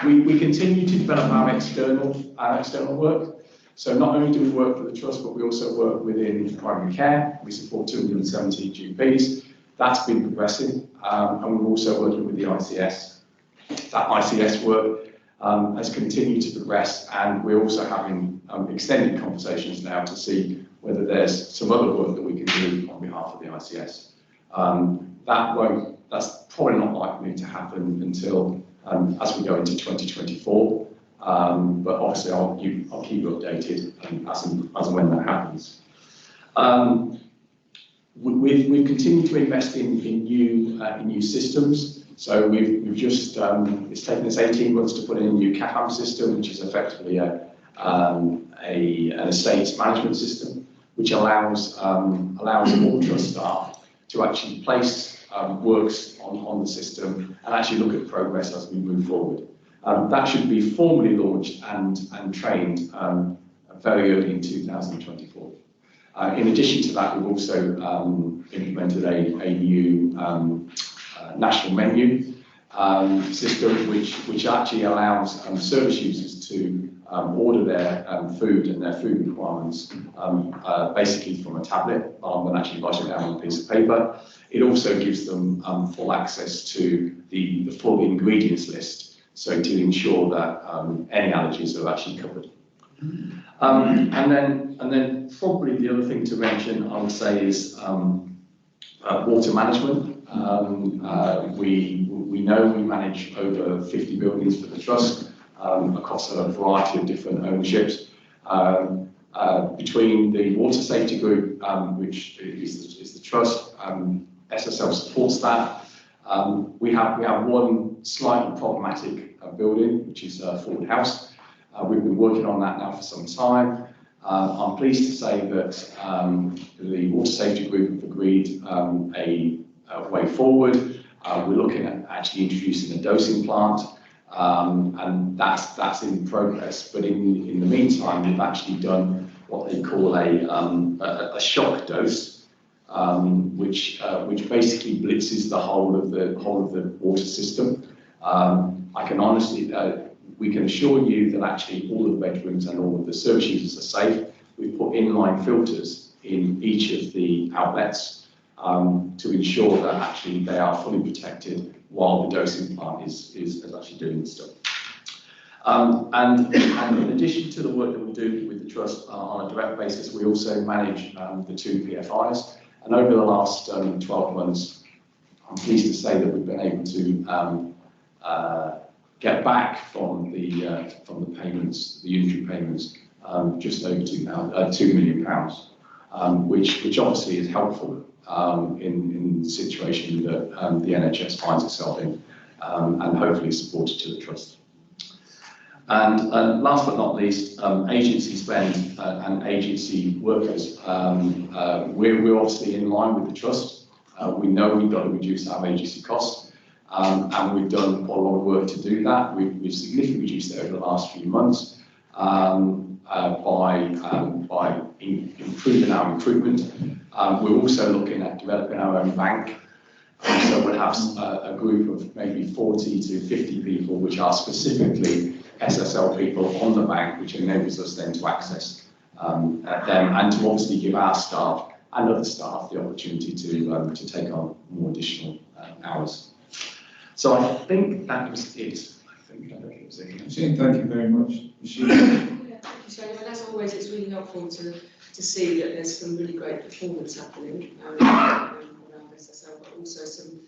We continue to develop our external work. So not only do we work for the trust, but we also work within primary care. We support 270 GPs. That's been progressing, and we're also working with the ICS. That ICS work has continued to progress, and we're also having extended conversations now to see whether there's some other work that we can do on behalf of the ICS. That's probably not likely to happen until as we go into 2024. But obviously I'll keep you updated as and when that happens. We've continued to invest in new systems. So we've just it's taken us 18 months to put in a new CAFAM system, which is effectively an estates management system, which allows all trust staff to actually place works on the system and actually look at progress as we move forward. That should be formally launched and trained very early in 2024. In addition to that, we've also implemented a new national menu system, which actually allows service users to order their food and their food requirements basically from a tablet rather than actually writing it down on a piece of paper. It also gives them full access to the full ingredients list, so to ensure that any allergies are actually covered. And then probably the other thing to mention, I would say, is water management. We know we manage over 50 buildings for the trust across a variety of different ownerships. Between the water safety group, which is the trust, SSL supports that. We have one slightly problematic building, which is Ford House. We've been working on that now for some time. I'm pleased to say that the water safety group have agreed a way forward. We're looking at actually introducing a dosing plant, and that's in progress. But in the meantime, we've actually done what they call a shock dose, which basically blitzes the whole of the water system. I can honestly, we can assure you that actually all of the bedrooms and all of the service users are safe. We've put inline filters in each of the outlets to ensure that actually they are fully protected while the dosing plant is actually doing the stuff. And in addition to the work that we do with the trust on a direct basis, we also manage the 2 PFIs. And over the last 12 months, I'm pleased to say that we've been able to get back from the payments, the unitary payments, just over £2 million, which obviously is helpful in the situation that the NHS finds itself in, and hopefully supported to the trust. And last but not least, agency spend and agency workers. We're obviously in line with the trust. We know we've got to reduce our agency costs, and we've done quite a lot of work to do that. We've significantly reduced it over the last few months by improving our recruitment. We're also looking at developing our own bank So we'll have a group of maybe 40 to 50 people, which are specifically SSL people on the bank, which enables us then to access them and to obviously give our staff and other staff the opportunity to take on more additional hours. So I think that was it. I think that was it. Shane, thank you very much. Michelle? Yeah, thank you, Shane. And as always, it's really helpful to see that there's some really great performance happening around SSL, but also some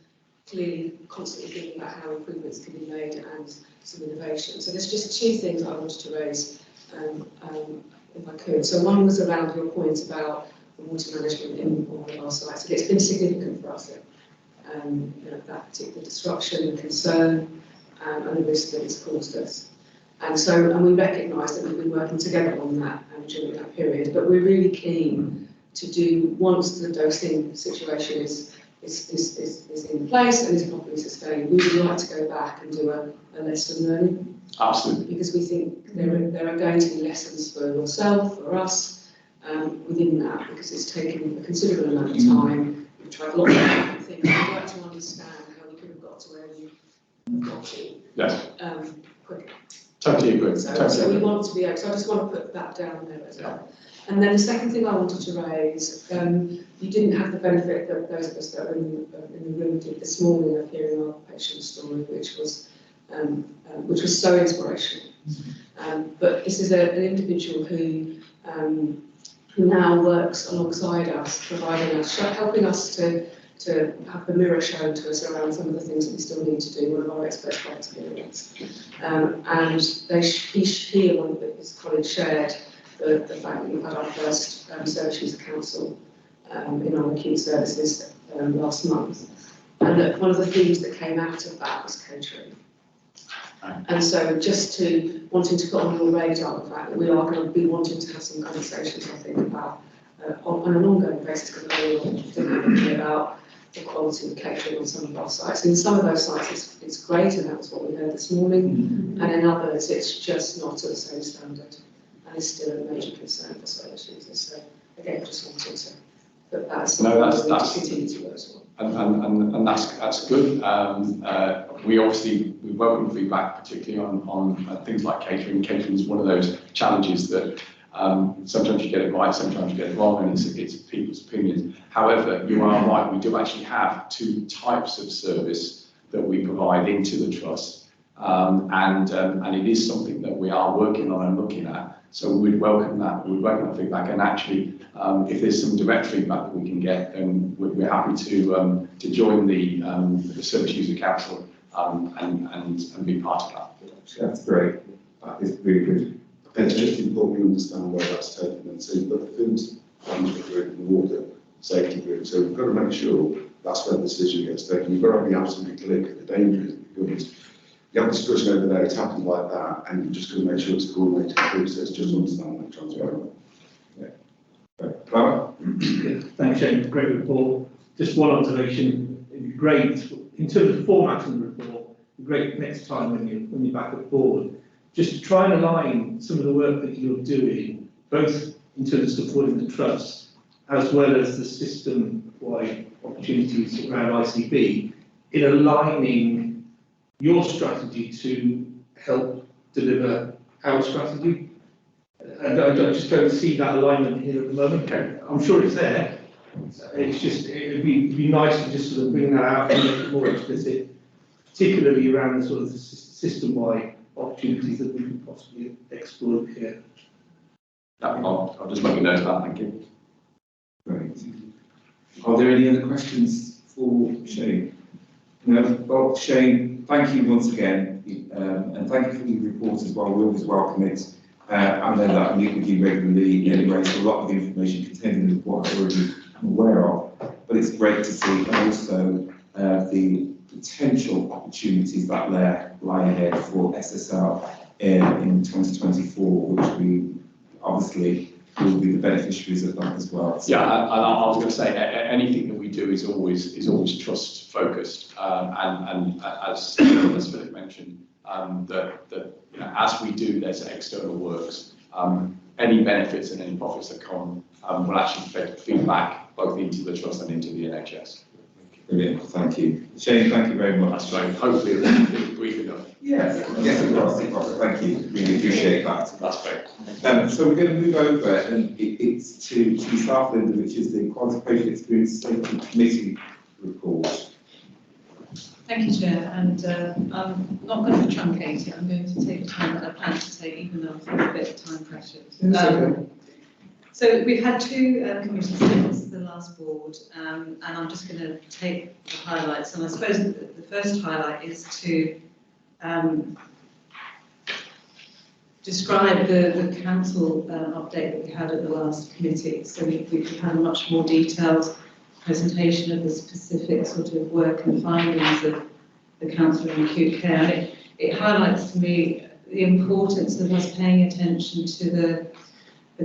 clearly constantly thinking about how improvements can be made and some innovation. So there's just two things I wanted to raise, if I could. So one was around your point about the water management in all of our sites. And it's been significant for us, that particular disruption and concern and the risk that it's caused us. And we recognise that we've been working together on that during that period, but we're really keen to do, once the dosing situation is in place and is properly sustained, we would like to go back and do a lesson learning. Absolutely. Because we think there are going to be lessons for yourself, for us, within that, because it's taken a considerable amount of time. We've tried lots of different things. We'd like to understand how we could have got to where we got to. Yes. Quicker. Totally agree. So we want to be able, so I just want to put that down there as well. And then the second thing I wanted to raise, you didn't have the benefit that those of us that were in the room did this morning of hearing our patient's story, which was so inspirational. But this is an individual who now works alongside us, providing us, helping us to have the mirror shown to us around some of the things that we still need to do, one of our experts by experience. And he and one of his colleagues shared the fact that we've had our first service user council in our acute services last month. And that one of the themes that came out of that was catering. And so just wanting to put on your radar the fact that we are going to be wanting to have some conversations, I think, about on an ongoing basis, because we're thinking about the quality of catering on some of our sites. In some of those sites it's great, and that was what we heard this morning, and in others it's just not at the same standard and is still a major concern for service users. So again, just wanted to put that as something to continue to work as well. And that's good. We welcome feedback, particularly on things like catering. Catering is one of those challenges that sometimes you get it right, sometimes you get it wrong, and it's people's opinions. However, you are right, we do actually have two types of service that we provide into the trust, and it is something that we are working on and looking at. So we'd welcome that. We'd welcome that feedback, and actually, if there's some direct feedback that we can get, then we're happy to join the Service User Council and be part of that. That's great. That is really good. And it's just important we understand where that's taken and see, but the food management group and the water safety group, so we've got to make sure that's where the decision gets taken. You've got to be absolutely clear, because the danger is because you have a discussion over there, it's happened like that, and you've just got to make sure it's coordinated through, so it's just understand that transparently. Clara? Thanks, Shane. Great report. Just one observation. It'd be great, in terms of formatting the report, it'd be great next time when you're back at board, just to try and align some of the work that you're doing, both in terms of supporting the trust, as well as the system-wide opportunities around ICB, in aligning your strategy to help deliver our strategy. And I just don't see that alignment here at the moment. I'm sure it's there. It's just, it'd be nice to just sort of bring that out and make it more explicit, particularly around the sort of system-wide opportunities that we could possibly explore here. I'll just make a note of that, thank you. Great. Are there any other questions for Shane? No? Well, Shane, thank you once again, and thank you for the report as well. We always welcome it. I know that I meet with you regularly anyway, so a lot of the information contained in the report I'm already aware of, but it's great to see, and also the potential opportunities that lie ahead for SSL in 2024, which we obviously will be the beneficiaries of that as well. So. Yeah, and I was going to say anything that we do is always trust focused, and as Philip mentioned, that as we do there's external works, any benefits and any profits that come will actually feed back both into the trust and into the NHS. Brilliant, thank you. Shane, thank you very much. That's right, hopefully it was brief enough. Yes, yes, it was, thank you, really appreciate that. That's great. So we're going to move over, and it's to South Linda, which is the Quality Patient Experience Safety Committee report. Thank you, Chair, and I'm not going to truncate it, I'm going to take the time that I plan to take, even though I've got a bit of time pressure. So we've had two committee since the last board, and I'm just going to take the highlights, and I suppose the first highlight is to describe the council update that we had at the last committee. So we've had a much more detailed presentation of the specific sort of work and findings of the council in acute care. And it highlights to me the importance of us paying attention to the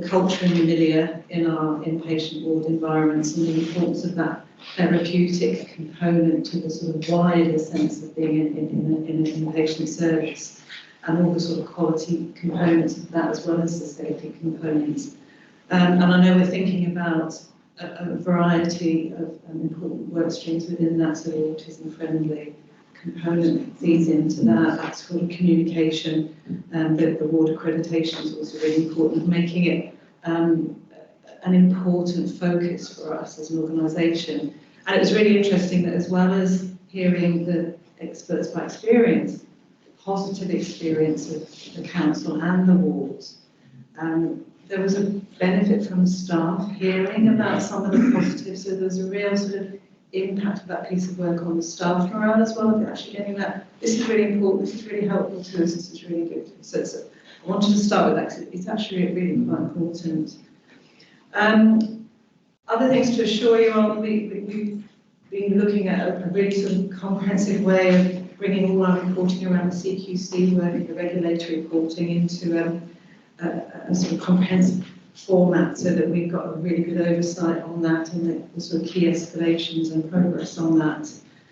culture and milieu in our inpatient ward environments, and the importance of that therapeutic component to the sort of wider sense of being in an inpatient service, and all the sort of quality components of that, as well as the safety components. And I know we're thinking about a variety of important work streams within that, so the autism-friendly component feeds into that sort of communication. The ward accreditation is also really important, making it an important focus for us as an organisation. And it was really interesting that, as well as hearing the experts by experience, positive experience of the council and the wards, there was a benefit from staff hearing about some of the positives, so there was a real sort of impact of that piece of work on the staff morale as well, of actually getting that, this is really important, this is really helpful to us, this is really good. So I wanted to start with that because it's actually really quite important. Other things to assure you on, we've been looking at a really sort of comprehensive way of bringing all our reporting around the CQC work, the regulatory reporting, into a sort of comprehensive format, so that we've got a really good oversight on that and the sort of key escalations and progress on that.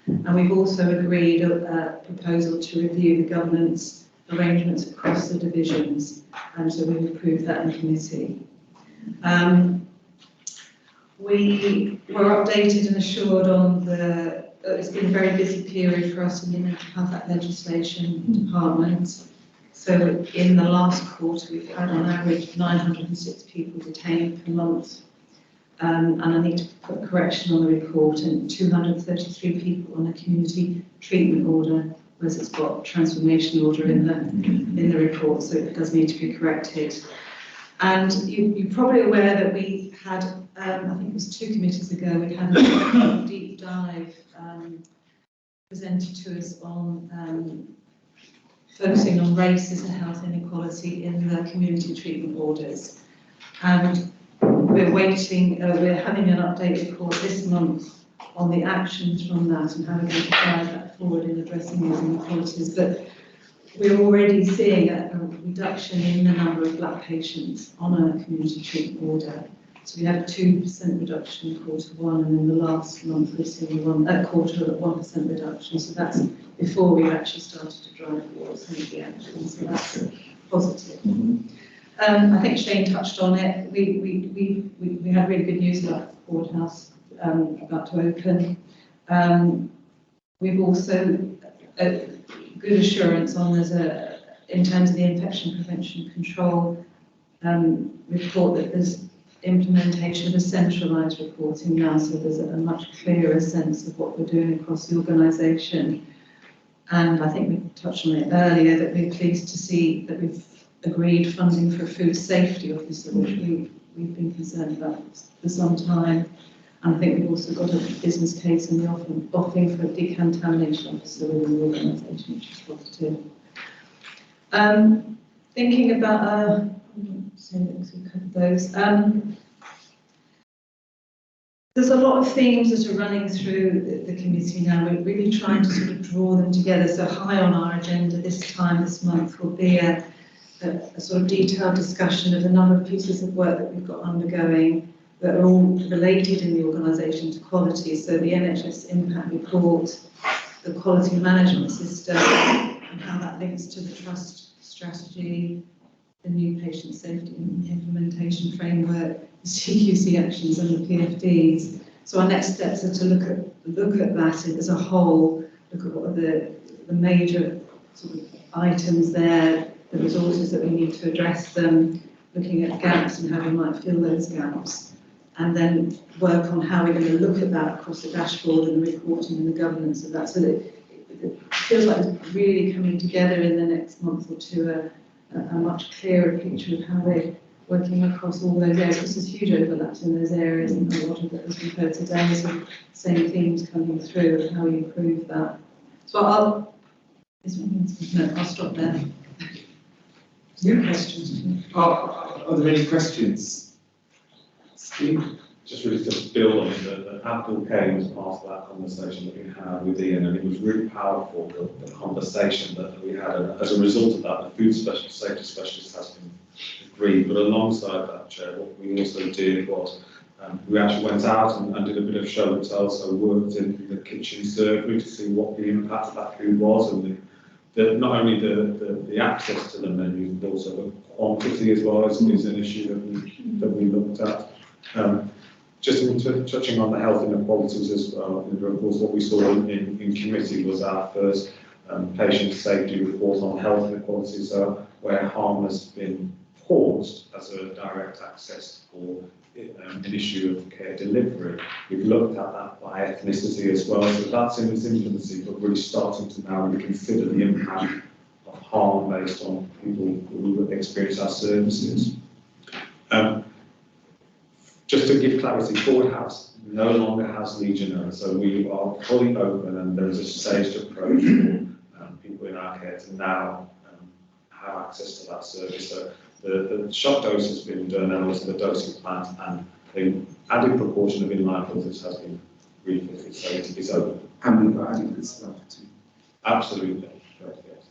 And we've also agreed a proposal to review the governance arrangements across the divisions, and so we've approved that in committee. We were updated and assured on it's been a very busy period for us in the Mental Health Act legislation department. So in the last quarter, we've had on average 906 people detained per month. And I need to put a correction on the report, and 233 people on a community treatment order, whereas it's got transformation order in the report, so it does need to be corrected. And you're probably aware that we had, I think it was 2 committees ago, we had a deep dive presented to us on focusing on racism and health inequality in the community treatment orders. And we're waiting, we're having an update report this month on the actions from that and how we're going to drive that forward in addressing those inequalities. But we're already seeing a reduction in the number of black patients on a community treatment order. So we had a 2% reduction in Q1, and in the last month we've seen a quarter of a 1% reduction. So that's before we've actually started to drive forward some of the actions. So that's positive. I think Shane touched on it. We had really good news about the courthouse about to open. We've also good assurance on in terms of the infection prevention control report, that there's implementation of a centralised reporting now, so there's a much clearer sense of what we're doing across the organisation. And I think we touched on it earlier, that we're pleased to see that we've agreed funding for a food safety officer, which we've been concerned about for some time. And I think we've also got a business case in the offering for a decontamination officer within the organisation, which is positive. Thinking about, we covered those. There's a lot of themes that are running through the committee now. We're really trying to sort of draw them together. So high on our agenda this month will be a sort of detailed discussion of a number of pieces of work that we've got undergoing that are all related in the organisation to quality. So the NHS impact report, the quality management system, and how that links to the trust strategy, the new patient safety implementation framework, the CQC actions and the PFDs. So our next steps are to look at look at that as a whole, look at what are the major sort of items there, the resources that we need to address them, looking at gaps and how we might fill those gaps, and then work on how we're going to look at that across the dashboard and the reporting and the governance of that, so that it feels like it's really coming together in the next month or two, a much clearer picture of how we're working across all those areas, because there's huge overlaps in those areas, and a lot of it, as we've heard today, is the same themes coming through of how we improve that. So I'll stop there. Questions? Are there any questions? Steve? Just really to build on it, that Apple came as part of that conversation that we had with Ian, and it was really powerful, the conversation that we had. And as a result of that, the food specialist, safety specialist has been agreed. But alongside that, Chair, what we also did was we actually went out and did a bit of show and tell, so worked in the kitchen circuit to see what the impact of that food was, and not only the access to the menu, but also the quantity as well is an issue that we looked at. Just touching on the health inequalities as well, of course, what we saw in committee was our first patient safety report on health inequalities, where harm has been paused as a direct access for an issue of care delivery. We've looked at that by ethnicity as well, so that's in its infancy, but really starting to now really consider the impact of harm based on people who experience our services. Just to give clarity, Forward House no longer has Legionnaires, so we are fully open, and there is a staged approach for people in our care to now have access to that service. So the shot dose has been done, and also the dosing plant, and the added proportion of inline filters has been refitted, so it is open. And we've got adequate staff too. Absolutely, correct, yes.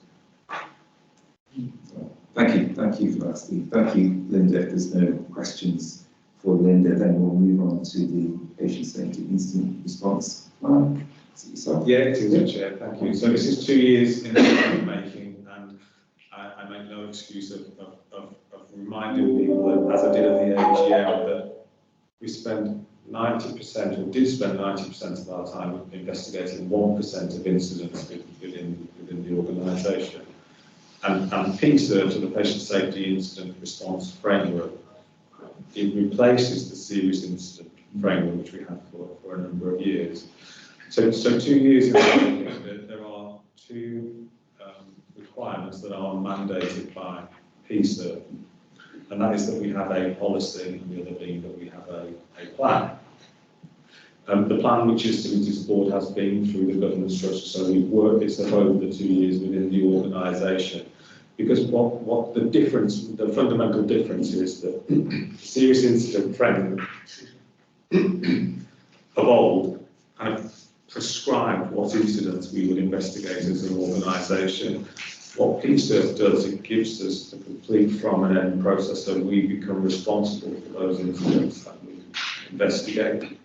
Thank you for that, Steve. Thank you, Linda. If there's no questions for Linda, then we'll move on to the patient safety incident response plan. Is it yourself? Yeah, it is, Chair, thank you. So this is 2 years in the making, and I make no excuse of reminding people that, as I did at the AGM, that we spend 90%, or did spend 90% of our time investigating 1% of incidents within the organisation. And PSIRF, so the Patient Safety Incident Response Framework, it replaces the serious incident framework which we had for a number of years. So 2 years in the making, there are two requirements that are mandated by PSIRF, and that is that we have a policy, and the other being that we have a plan. The plan which is submitted to the board has been through the governance structure, so we've worked this up over the 2 years within the organisation. Because what the difference, the fundamental difference is that the serious incident framework of old kind of prescribed what incidents we would investigate as an organisation. What PSIRF does, it gives us the complete from and end process, so we become responsible for those incidents that we investigate.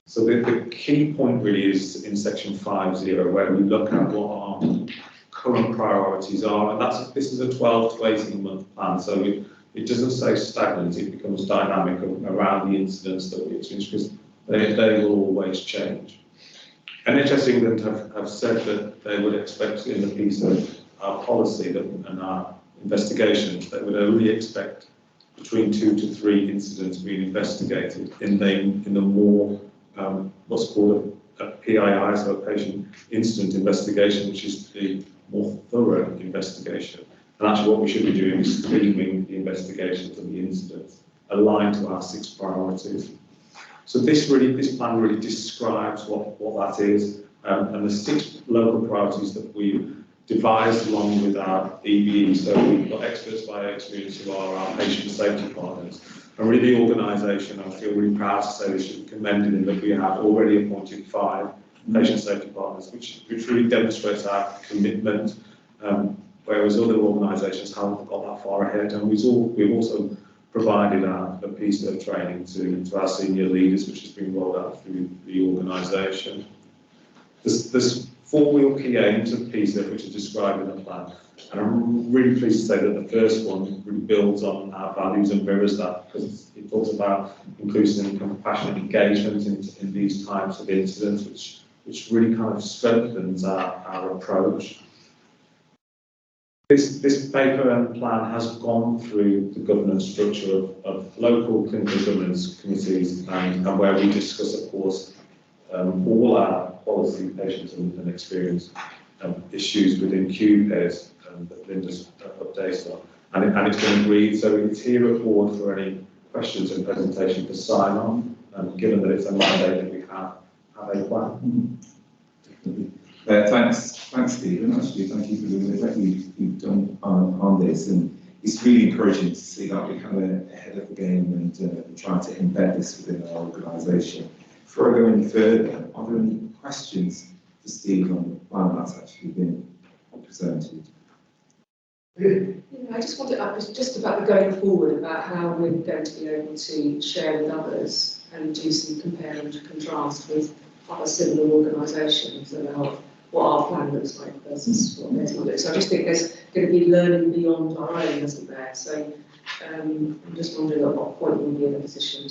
So the key point really is in section 5.0, where we look at what our current priorities are, and this is a 12 to 18 month plan, so it doesn't stay stagnant, it becomes dynamic around the incidents that we experience, because they will always change. NHS England have said that they would expect in the piece of our policy and our investigations, they would only expect between 2 to 3 incidents being investigated in the more what's called a PII, so a patient incident investigation, which is the more thorough investigation. And actually what we should be doing is streaming the investigations of the incidents, aligned to our 6 priorities. So this plan really describes what that is, and the 6 local priorities that we've devised along with our EBE. So we've got experts by experience who are our patient safety partners. And really the organisation, I feel really proud to say, they should be commended in that we have already appointed 5 patient safety partners, which really demonstrates our commitment, whereas other organisations haven't got that far ahead. And we've also provided the PSIRF training to our senior leaders, which has been rolled out through the organisation. There's 4 real key aims of PSIP, which are described in the plan. And I'm really pleased to say that the first one really builds on our values and mirrors that, because it talks about inclusive and compassionate engagement in these types of incidents, which really kind of strengthens our approach. This paper and plan has gone through the governance structure of local clinical governance committees and where we discuss, of course, all our quality, patients and experience issues within QPES that Linda's updated on. And it's been agreed, so it's here at board for any questions and presentation to sign on, given that it's a mandate that we have a plan. Thanks, Stephen. Actually, thank you for the work you've done on this, and it's really encouraging to see that we're kind of ahead of the game and trying to embed this within our organisation. Before I go any further, are there any questions for Steve on the plan that's actually been presented? I just wanted, just about the going forward, about how we're going to be able to share with others and do some compare and contrast with other similar organisations about what our plan looks like versus what theirs might look. So I just think there's going to be learning beyond our own, isn't there? So I'm just wondering at what point we'll be in a position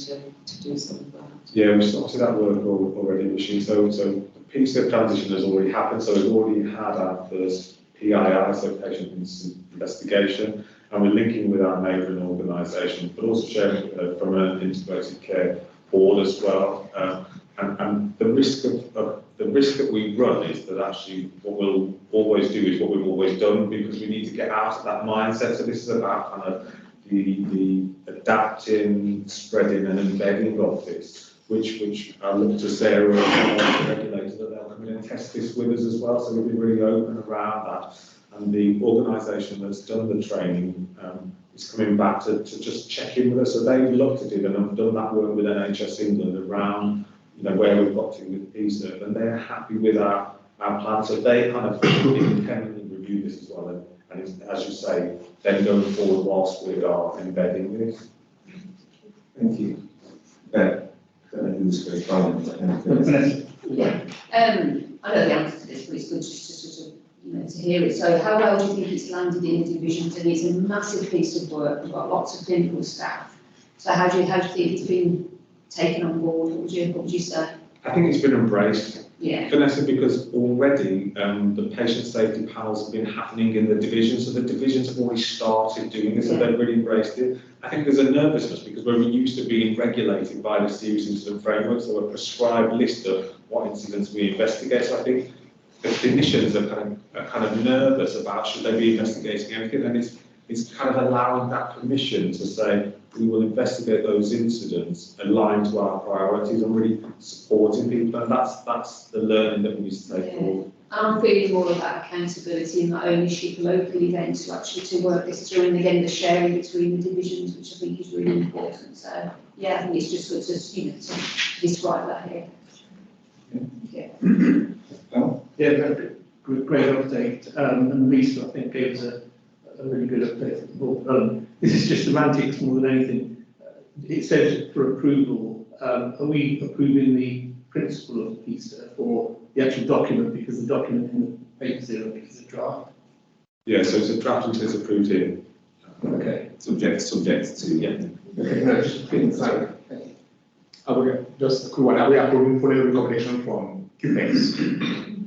to do some of that. Yeah, we've started that work already, Rishi. So the PSIP transition has already happened, so we've already had our first PII, so patient investigation, and we're linking with our neighbouring organisations, but also sharing from an integrated care board as well. And the risk that we run is that actually what we'll always do is what we've always done, because we need to get out of that mindset. So this is about kind of the adapting, spreading and embedding of this, which I look to Sarah and the regulator that they'll come in and test this with us as well. So we've been really open around that. And the organisation that's done the training is coming back to just check in with us. So they've looked at it and have done that work with NHS England around, you know, where we've got to with PSIP, and they're happy with our plan. So they kind of independently review this as well. And it's, as you say, then going forward whilst we are embedding this. Thank you. I don't know who's very violent. Yeah. I know the answer to this, but it's good just to sort of, to hear it. So how well do you think it's landed in the divisions? And it's a massive piece of work. We've got lots of clinical staff. So how do you think it's been taken on board? What would you say? I think it's been embraced. Yeah. Vanessa, because already the patient safety panels have been happening in the divisions, so the divisions have already started doing this, and they've really embraced it. I think there's a nervousness because we're used to being regulated by the serious incident framework, so a prescribed list of what incidents we investigate. So I think the clinicians are kind of nervous about should they be investigating anything, and it's kind of allowing that permission to say we will investigate those incidents aligned to our priorities and really supporting people, and that's the learning that we need to take forward. I'm feeling more of that accountability and that ownership locally then to work this through, and again the sharing between the divisions, which I think is really important. So yeah, I think it's just good to to describe that here. Yeah. Yeah, great update. And Lisa, I think, gave us a really good update. This is just semantics more than anything. It says for approval. Are we approving the principle of PSIP or the actual document, because the document in the paper zero is a draft? Yeah, so it's a draft until it's approved here. Okay. Subject to. Okay, no, just sorry. Just a quick one. Are we approving for the recommendation from QPEX?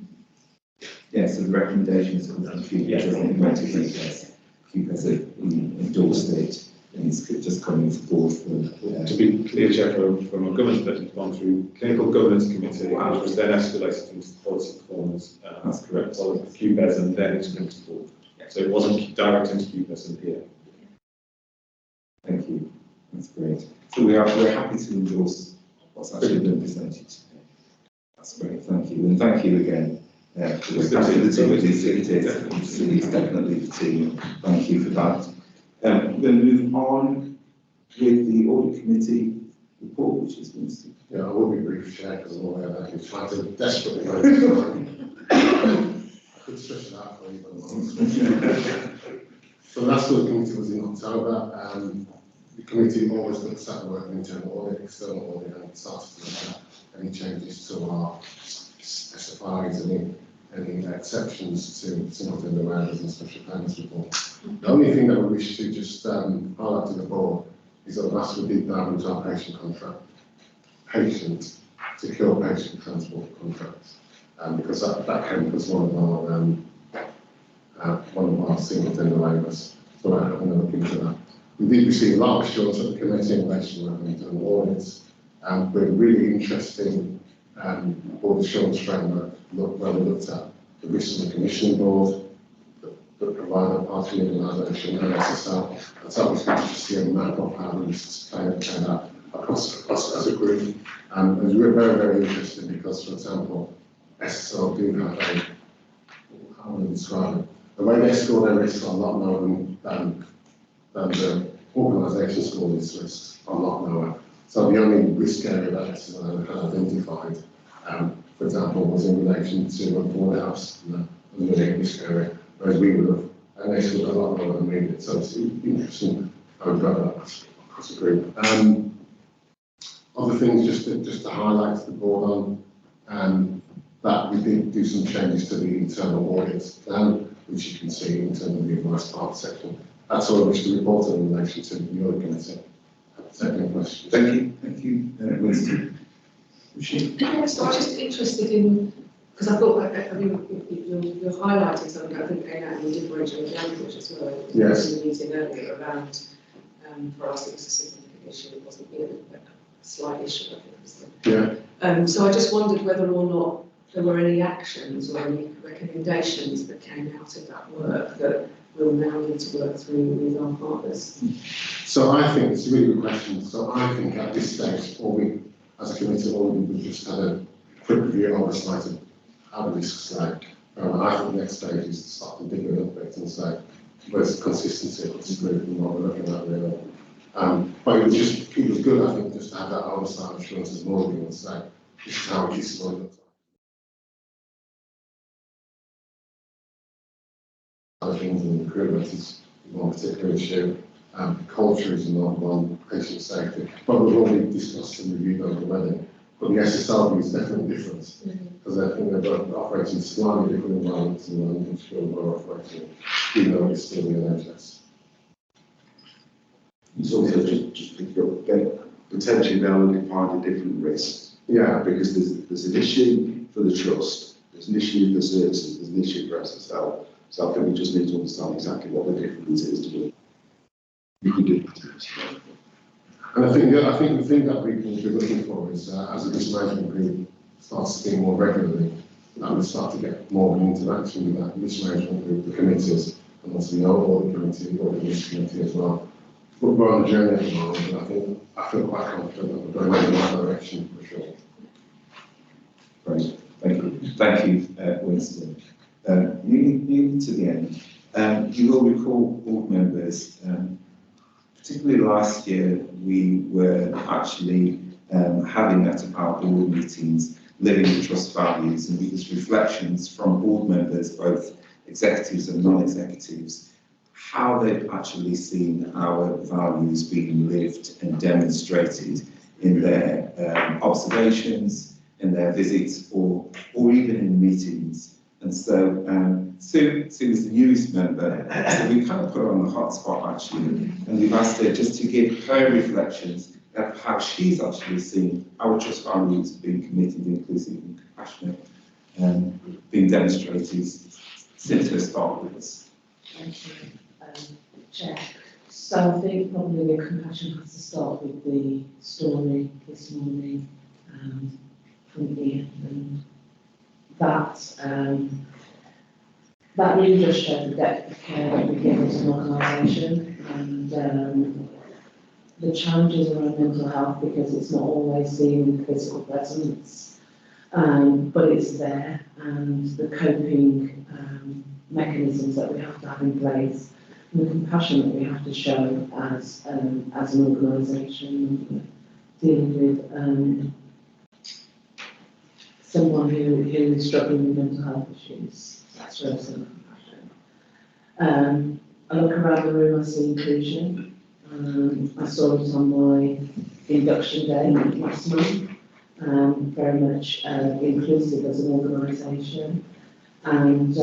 Yes, so the recommendations of the QPEX, QPEX have endorsed it, and it's just coming forward for. To be clear, Chair, from a governance that has gone through clinical governance committee, which was then escalated into policy performance. That's correct. So QPES and then it's going to board. So it wasn't direct into QPES and here. Thank you. That's great. So we're happy to endorse what's actually been presented today. That's great. Thank you, and thank you again. For the flexibility with this, it's definitely the team. Thank you for that. We're going to move on with the audit committee report, which is Winston. Yeah, I will be brief, Chair, because I'm aware that you're trying to desperately go I could stretch it out for you, but so the last audit committee was in October. The committee always looks at the work of internal audit, external audit, and started to look at any changes to our specifiers, any any exceptions to single-vendor waivers and special payments report. The only thing that we wish to just highlight to the board is that last we did dive into our patient contract, secure patient transport contracts, because that came as one of our single-vendor waivers. So we're having a look into that. We did receive a lot of assurance at the committee in relation to internal audits, but really interesting board assurance framework where we looked at the risks of the commissioning board, the provider party organisation and SSL. And so it's good to see a map of how the risks play out across as a group. And we're very, very interested because, for example, SSL do have how would I describe it? The way they score their risks are a lot lower than the organisation score these risks, are a lot lower. So the only risk area that SSL had identified, for example, was in relation to a board house and the risk area, whereas we would have, and they scored a lot lower than we did. So it's interesting how we got that across the group. Other things just to highlight to the board on, that we did do some changes to the internal audit plan, which you can see in terms of the advice part section. That's all I wish to report in relation to your committee. Second question. Thank you, Winston. Yeah, so I was just interested in, because I thought that, I mean, you're highlighting something, I think, and you did mention examples as well. Yes. In the meeting earlier around, for us, it was a significant issue, it wasn't a slight issue, I think it was. Yeah. So I just wondered whether or not there were any actions or any recommendations that came out of that work that we'll now need to work through with our partners. So I think it's a really good question. So I think at this stage, as a committee, we've just had a quick review and oversight of how the risks lay. I think the next stage is to start to dig a little bit and say, where's consistency of this group and what we're looking at really. But it was good, I think, just to have that oversight assurance as more and say, this is how it is going to look like. Other things in recruitment is one particular issue. Culture is another one, patient safety. But we've already discussed and reviewed those already. But the SSL is definitely different, because I think they're both operating slightly different environments in London, which we're operating, even though it's still the NHS. It's also just potentially they'll define a different risk. Yeah. Because there's an issue for the trust, there's an issue for services, there's an issue for SSL. So I think we just need to understand exactly what the difference is to it. You can do that. And I think the thing that we will be looking for is, as a risk management group starts speaking more regularly, we start to get more of an interaction with that risk management group, the committees, and also the overall committee, or the risk committee as well. But we're on a journey at the moment, and I feel quite confident that we're going in the right direction for sure. Great, thank you, Winston. Moving to the end, you will recall, board members, particularly last year, we were actually having at our board meetings, living the trust values, and it was reflections from board members, both executives and non-executives, how they've actually seen our values being lived and demonstrated in their observations, in their visits, or even in meetings. And so Sue is the newest member, so we kind of put her on the hot spot actually, and we've asked her just to give her reflections of how she's actually seen our trust values being committed, inclusive and compassionate, being demonstrated since her start with us. Thank you, Chair. So I think probably the compassion has to start with the story this morning from Ian, and that really just showed the depth of care that we give as an organisation, and the challenges around mental health, because it's not always seen in physical presence, but it's there, and the coping mechanisms that we have to have in place, and the compassion that we have to show as an organisation dealing with someone who is struggling with mental health issues. That's where some compassion. I look around the room, I see inclusion. I saw it on my induction day last month. Very much inclusive as an organisation. and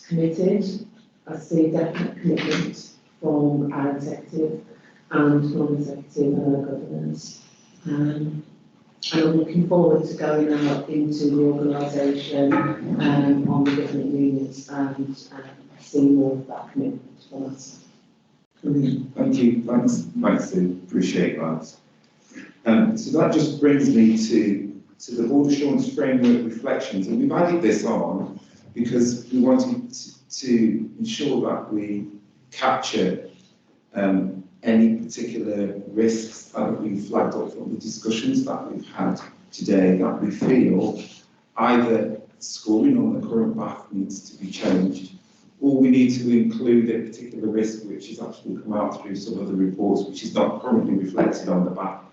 committed. I see definite commitment from our executive and non-executive governance. And I'm looking forward to going out into the organisation on the different units and seeing more of that commitment from us. Brilliant. Thank you. Thanks, Sue. Appreciate that. So that just brings me to the board assurance framework reflections, and we've added this on because we wanted to ensure that we capture any particular risks that we flagged up from the discussions that we've had today that we feel either scoring on the current BAF needs to be changed, or we need to include a particular risk which has actually come out through some of the reports which is not currently reflected on the BAF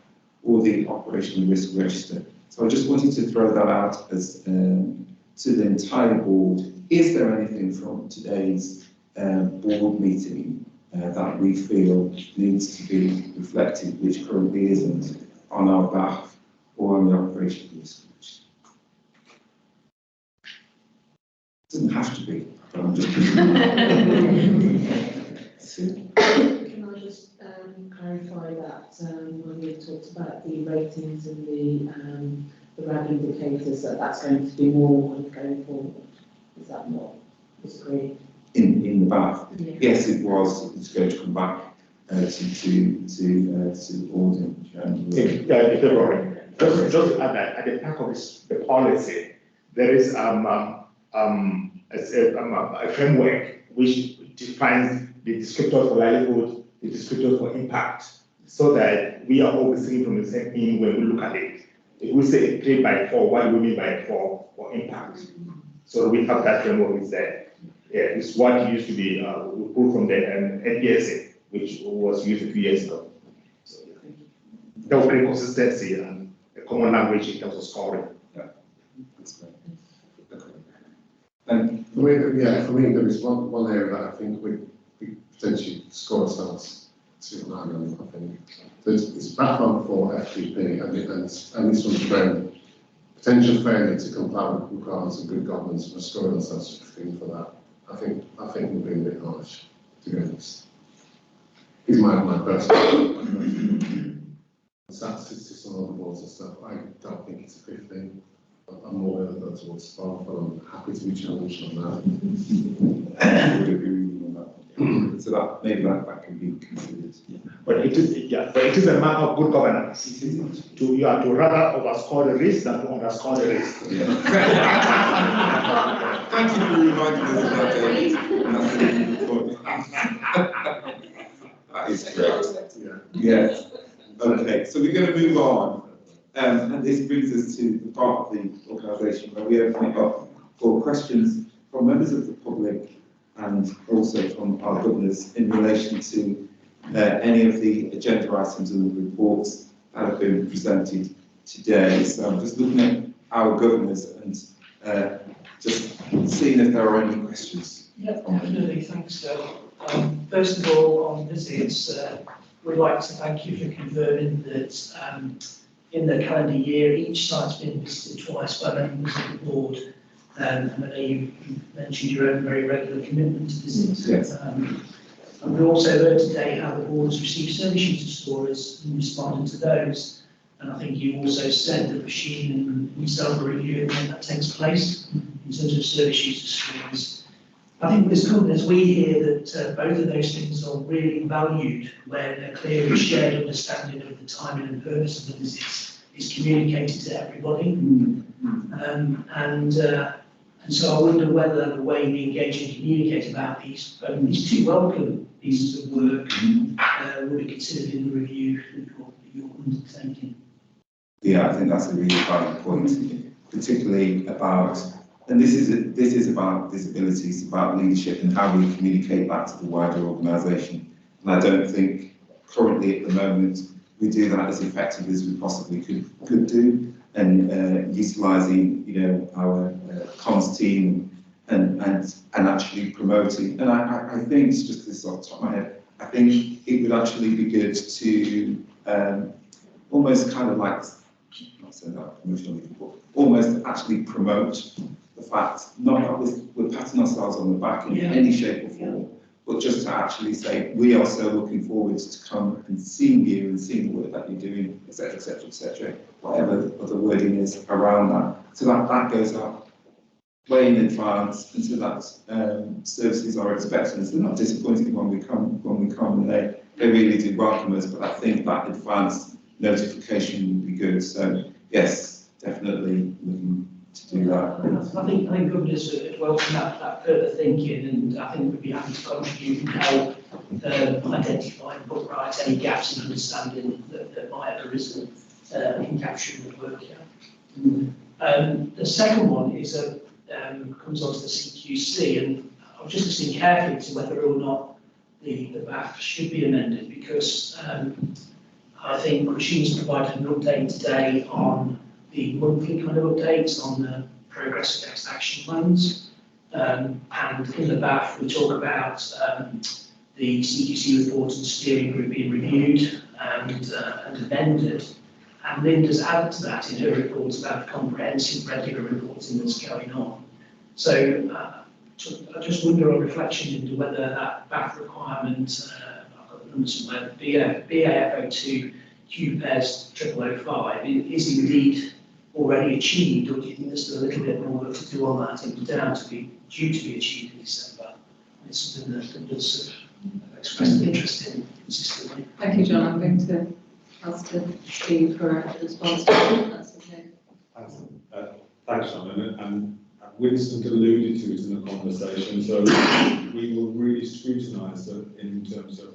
or the operational risk register. So I just wanted to throw that out as to the entire board. Is there anything from today's board meeting that we feel needs to be reflected, which currently isn't on our BAF or on the operational risk register? It doesn't have to be, but I'm just Can I just clarify that when we talked about the ratings and the RAG indicators, that's going to be more going forward? Is that not disagreed? In the BAF? Yeah. Yes, it was. It's going to come back to board in January. Just at the back of the policy, there is a framework which defines the descriptors for livelihood, the descriptors for impact, so that we are all singing from the same thing when we look at it. If we say 3 by 4, what do we mean by 4 for impact? So we have that framework is there. Yeah, it's what used to be we pulled from the NPSA, which was used a few years ago. So there will be consistency and a common language in terms of scoring. Yeah, that's great. Okay. For me, there is one area that I think we potentially score ourselves too high on. I think it's background for FGP and this one's friend. Potential failure to comply with requirements of good governance, we're scoring ourselves 15 for that. I think we're being a bit harsh, to be honest. It's my personal. Statistics on all the boards and stuff, I don't think it's a 15. I'm more going to go towards 12, but I'm happy to be challenged on that. I would agree with you on that. So that maybe that can be considered. Yeah. But it is a matter of good governance. You have to rather overscore the risk than to underscore the risk. Yeah. Thank you for reminding us of that, David. That is great. Yes. Okay, so we're going to move on. And this brings us to the part of the organisation where we open it up for questions from members of the public and also from our governors in relation to any of the agenda items and the reports that have been presented today. So I'm just looking at our governors and just seeing if there are any questions. Yeah, definitely. Thanks, Phil. First of all, on visits, we'd like to thank you for confirming that in the calendar year, each site's been visited twice by members of the board. And I know you mentioned your own very regular commitment to visits. Yes. And we also heard today how the board has received service user stories and responded to those. And I think you also said that Rasheen and yourself are reviewing when that takes place in terms of service user stories. I think as companies, we hear that both of those things are really valued when a clear and shared understanding of the timing and purpose of the visits is communicated to everybody. And so I wonder whether the way we engage and communicate about these two welcome pieces of work would be considered in the review that you're undertaking. Yeah, I think that's a really valid point, particularly about, and this is about visibility, it's about leadership and how we communicate that to the wider organisation. And I don't think currently at the moment we do that as effectively as we possibly could do, and utilising our comms team and actually promoting. And I think it's just this off the top of my head. I think it would actually be good to almost kind of like, not saying that promotionally, but almost actually promote the fact, not that we're patting ourselves on the back in any shape or form, but just to actually say, we are so looking forward to come and seeing you and seeing the work that you're doing, etc., whatever the wording is around that. So that goes out way in advance, and so that services are expecting us. They're not disappointed when we come, and they really do welcome us, but I think that advanced notification would be good. So yes, definitely looking to do that. I think governors would welcome that further thinking, and I think we'd be happy to contribute and help identify and put right any gaps in understanding that might have arisen in capturing the work. The second one is comes on to the CQC, and I was just listening carefully to whether or not the BAF should be amended, because I think Christine's provided an update today on the monthly kind of updates on the progress against action plans. And in the BAF, we talk about the CQC report and steering group being reviewed and amended. And Linda's added to that in her reports about the comprehensive regular reporting that's going on. So I just wonder on reflection into whether that BAF requirement, I've got the numbers somewhere, BAF02 QPES 0005 is indeed already achieved, or do you think there's still a little bit more work to do on that? I think it was due to be achieved in December. It's something that does express an interest in consistently. Thank you, John. I'm going to ask to Steve for a response to that. That's okay. Thanks, Simon. And Winston alluded to it in the conversation, so we will really scrutinise it in terms of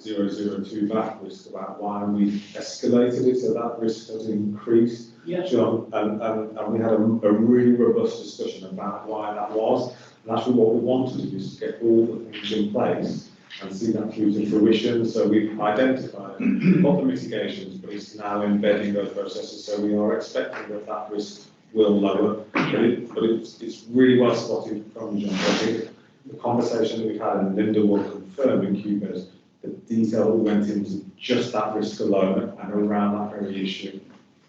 002 VAT risk, about why we escalated it, so that risk has increased. Yeah. John, and we had a really robust discussion about why that was, and actually what we wanted to do is to get all the things in place and see that through to fruition. So we've identified got the mitigations, but it's now embedding those processes, so we are expecting that risk will lower, but it's really well spotted from John. I think the conversation that we've had, and Linda will confirm in QPES, the detail that went into just that risk alone and around that very issue.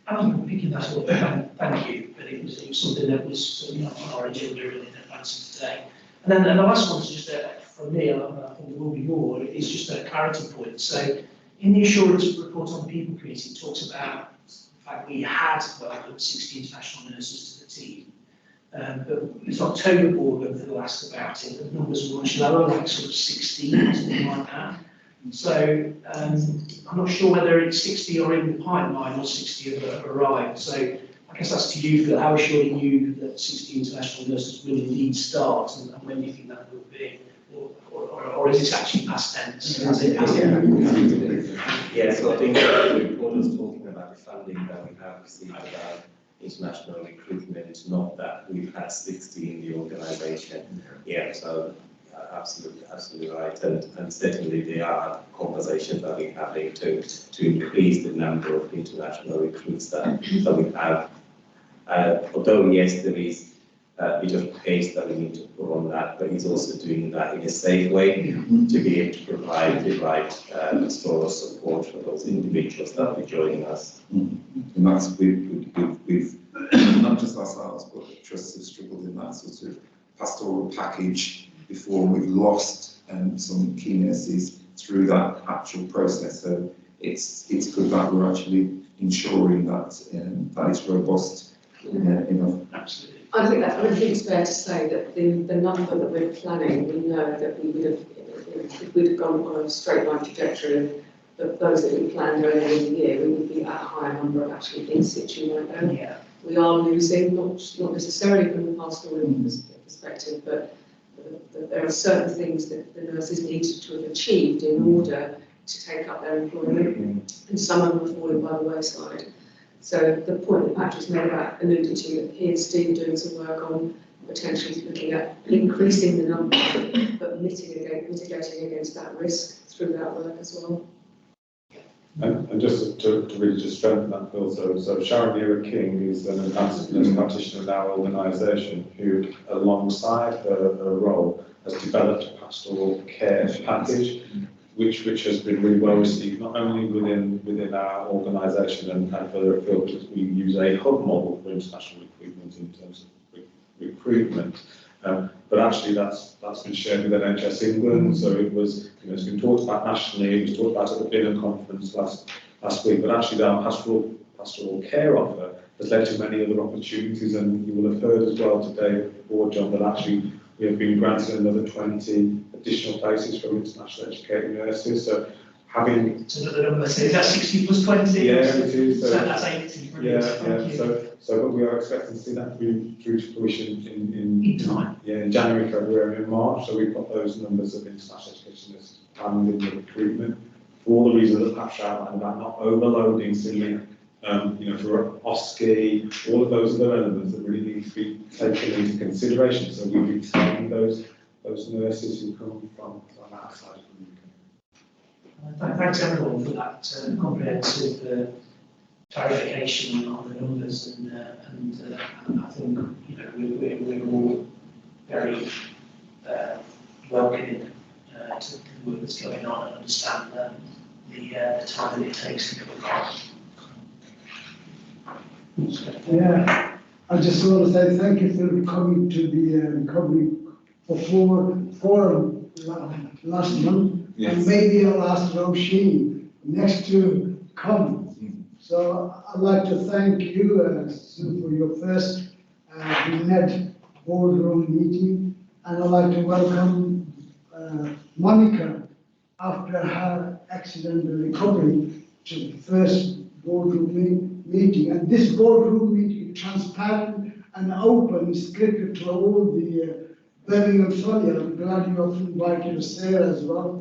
I wasn't picking that up, thank you, but it was something that was certainly on our agenda in advance of today. And then the last one is just from me, and I think there will be more, it's just a clarity point. So in the assurance report on the People Committee, it talks about the fact we had welcomed 60 international nurses to the team. But it's October board when they asked about it, the numbers were much lower, like sort of 16, something like that. So I'm not sure whether it's 60 or in the pipeline or 60 have arrived. So I guess that's to you, Phil. How sure are you that 60 international nurses will indeed start, and when do you think that will be? Or is it actually past tense? Yeah, so I think the report is talking about the funding that we have received about international recruitment, not that we've had 60 in the organisation. Yeah, so absolutely right, and certainly there are conversations that we're having to increase the number of international recruits that we have. Although yes, there is a bit of pace that we need to put on that, but it's also doing that in a safe way to be able to provide the right sort of support for those individuals that are joining us. And that's we've not just ourselves, but the trusts have struggled in that sort of pastoral package before. We've lost some key nurses through that actual process. So it's good that we're actually ensuring that that is robust enough. Absolutely. I think it's fair to say that the number that we're planning, we know that we would have, if we'd have gone on a straight line trajectory of those that we planned earlier in the year, we would be at a higher number of actually in situ right now. Yeah. We are losing, not necessarily from the pastoral perspective, but there are certain things that the nurses need to have achieved in order to take up their employment, and some of them have fallen by the wayside. So the point that Patrick's made about alluding to, that he and Steve are doing some work on potentially looking at increasing the number, but mitigating against that risk through that work as well. And just to really just strengthen that, Phil, so Sharon Neera King is an advanced nurse practitioner in our organisation who, alongside her role, has developed a pastoral care package, which has been really well received, not only within our organisation and further afield, because we use a hub model for international recruitment in terms of recruitment. But actually that's been shared with NHS England, so it was, it's been talked about nationally, it was talked about at the Bingham conference last week, but actually our pastoral care offer has led to many other opportunities, and you will have heard as well today at the board, John, that actually we have been granted another 20 additional places from international educating nurses. So having... So another number, so is that 60 plus 20? Yeah, it is. So that's 80. Brilliant. So but we are expecting to see that through to fruition in time. Yeah, in January, February and March. So we've got those numbers of international education nurses planned in the recruitment for all the reasons that Pat's outlined about not overloading silly, for OSCE, all of those other elements that really need to be taken into consideration. So we retain those nurses who come from outside of the UK. Thanks everyone for that comprehensive clarification on the numbers, and I think we're all very welcoming to the work that's going on and understand the time that it takes to come Yeah, I just want to say thank you for coming to the recovery forum last month. Yes. And maybe I'll ask Roisin next to come. So I'd like to thank you, Sue, for your first NED boardroom meeting, and I'd like to welcome Monica after her accident and recovery to the first boardroom meeting. And this boardroom meeting is transparent and open, is scripted to all the Birmingham Soldier. I'm glad you have invited us there as well.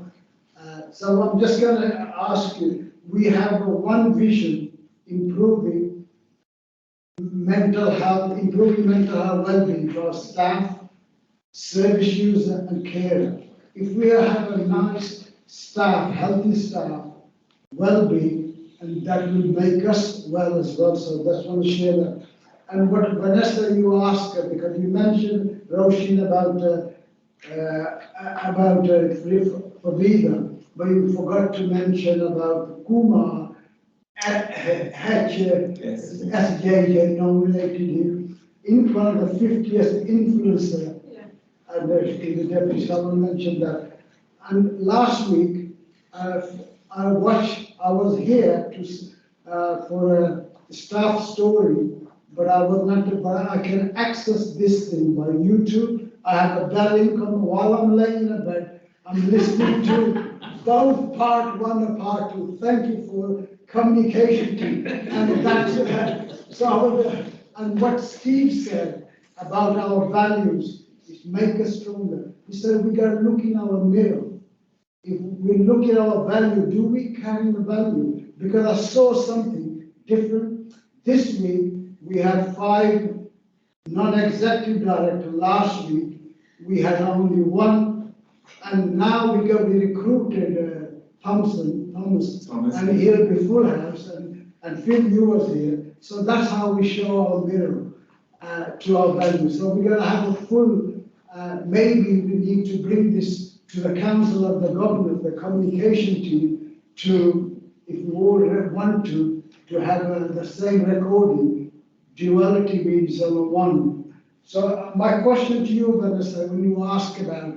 So I'm just going to ask you, we have one vision, improving mental health well-being for our staff, service user and carer. If we have a nice staff, healthy staff, well-being, and that will make us well as well. So that's want to share that. And what Vanessa, you asked her, because you mentioned Roisin about Favida, but you forgot to mention about Kumar, SJJ nominated him in front of the 50th influencer. Yeah. And the deputy someone mentioned that. And last week, I was here to for a staff story, but I was not. But I can access this thing by YouTube. I have a bell income while I'm laying in bed. I'm listening to both part 1 and part 2. Thank you for communication team. And that's and what Steve said about our values is make us stronger. He said we got to look in our mirror. If we look at our value, do we carry the value? Because I saw something different. This week, we had 5 non-executive directors. Last week, we had only 1. And now we recruited Thomas, and he'll be full house, and Phil, you was here. So that's how we show our mirror to our values. So we're going to have a full, maybe we need to bring this to the Council of the Government, the communication team, to, if we all want to have the same recording, duality means one. So my question to you, Vanessa, when you ask about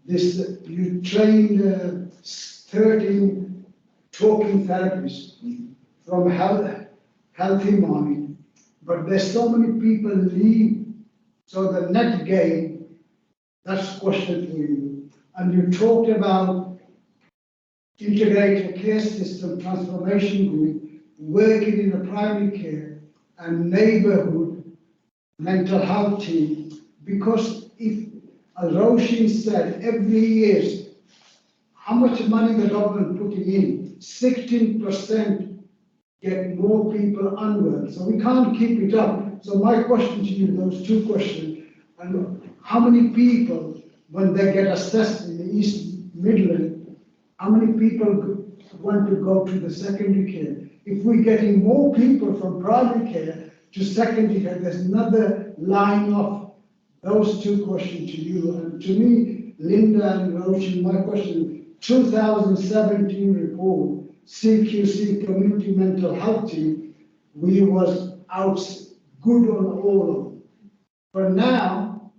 this, you trained 13 talking therapists from Healthy Mind, but there's so many people leave. So the net gain, that's a question for you. And you talked about integrated care system transformation group, working in the primary care and neighborhood mental health team, because if, as Roisin said, every year, how much money the government putting in, 16% get more people unwell. So we can't keep it up. So my question to you, those 2 questions, and how many people, when they get assessed in the East Midlands, how many people want to go to the secondary care? If we're getting more people from primary care to secondary care, there's another line of those 2 questions to you. And to me, Linda and Roisin, my question, 2017 report, CQC Community Mental Health Team, we was out good on all of them. For now,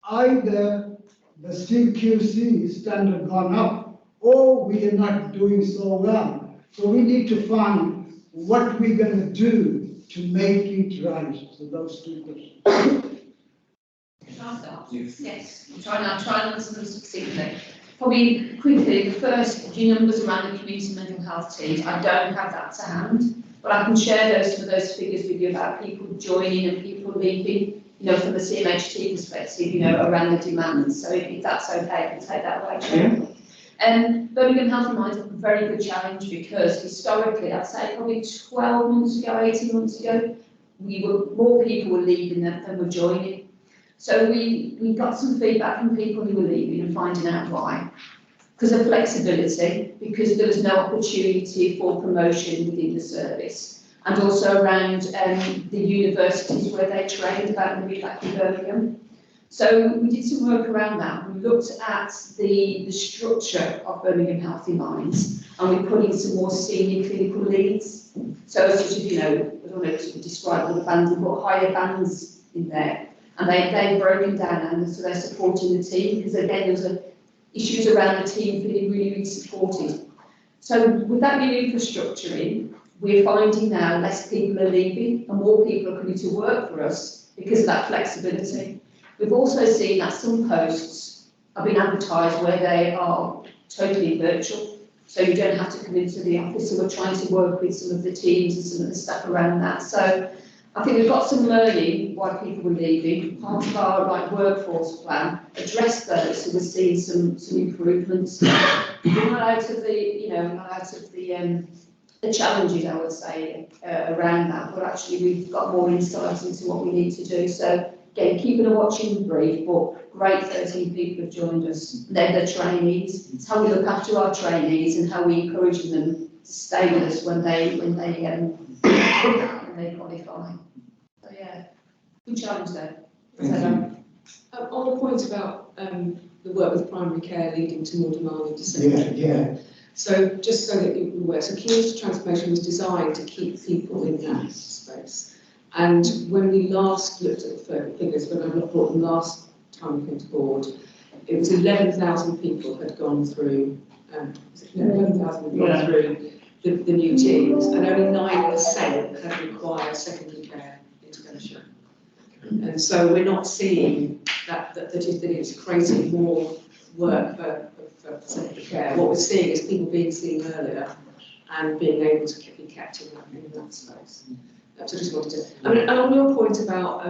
either the CQC standard gone up, or we are not doing so well. So we need to find what we're going to do to make it right. So those two questions. Yes, I'm trying to answer them succinctly. Probably quickly, the first few numbers around the community mental health teams, I don't have that to hand, but I can share those figures with you about people joining and people leaving, you know, from the CMHT perspective, you know, around the demands. So if that's okay, I can take that away. Birmingham Healthy Minds have a very good challenge because historically, I'd say probably 12 months ago, 18 months ago, more people were leaving than were joining. So we got some feedback from people who were leaving and finding out why. Because of flexibility, because there was no opportunity for promotion within the service, and also around the universities where they trained about moving back in Birmingham. So we did some work around that. We looked at the structure of Birmingham Healthy Minds, and we put in some more senior clinical leads. So sort of, you know, I don't know if to describe all the bands, we put higher bands in there. And they've broken down, and so they're supporting the team, because again, there was issues around the team feeling really, really supported. So with that new infrastructure in, we're finding now less people are leaving and more people are coming to work for us because of that flexibility. We've also seen that some posts have been advertised where they are totally virtual, so you don't have to come into the office. So we're trying to work with some of the teams and some of the stuff around that. So I think we've got some learning why people were leaving. Part of our workforce plan addressed those, so we're seeing some improvements. We're not out of the challenges, I would say, around that, but actually we've got more insight into what we need to do. So again, keeping a watching brief, but great 13 people have joined us. They're the trainees. It's how we look after our trainees and how we encourage them to stay with us when they qualify. So yeah, good challenge there. On the point about the work with primary care leading to more demand into secondary care. So just so that you're aware, so community transformation was designed to keep people in that space. And when we last looked at the figures, when I brought them last time we came to board, it was 11,000 people had gone through, 11,000 had gone through the new teams, and only 9% had required secondary care intervention. And so we're not seeing that it's creating more work for secondary care. What we're seeing is people being seen earlier and being able to be kept in that space. So just wanted to, and on your point about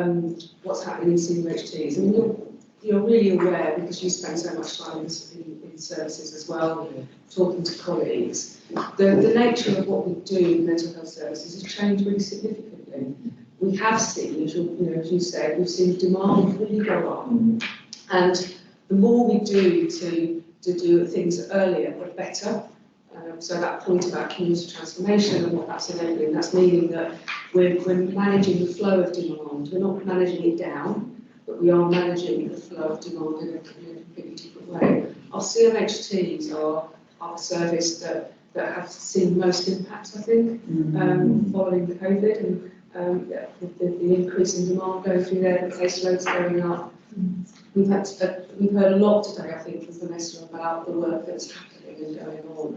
what's happening in CMHTs, I mean, you're really aware, because you spend so much time in services as well, talking to colleagues, the nature of what we do in mental health services has changed really significantly. We have seen, as you said, we've seen demand really go up, and the more we do to do things earlier but better. So that point about community transformation and what that's enabling, that's meaning that we're managing the flow of demand. We're not managing it down, but we are managing the flow of demand in a completely different way. Our CMHTs are a service that have seen most impact, I think, following the COVID and the increase in demand going through there, the caseloads going up. We've heard a lot today, I think, from Vanessa about the work that's happening and going on.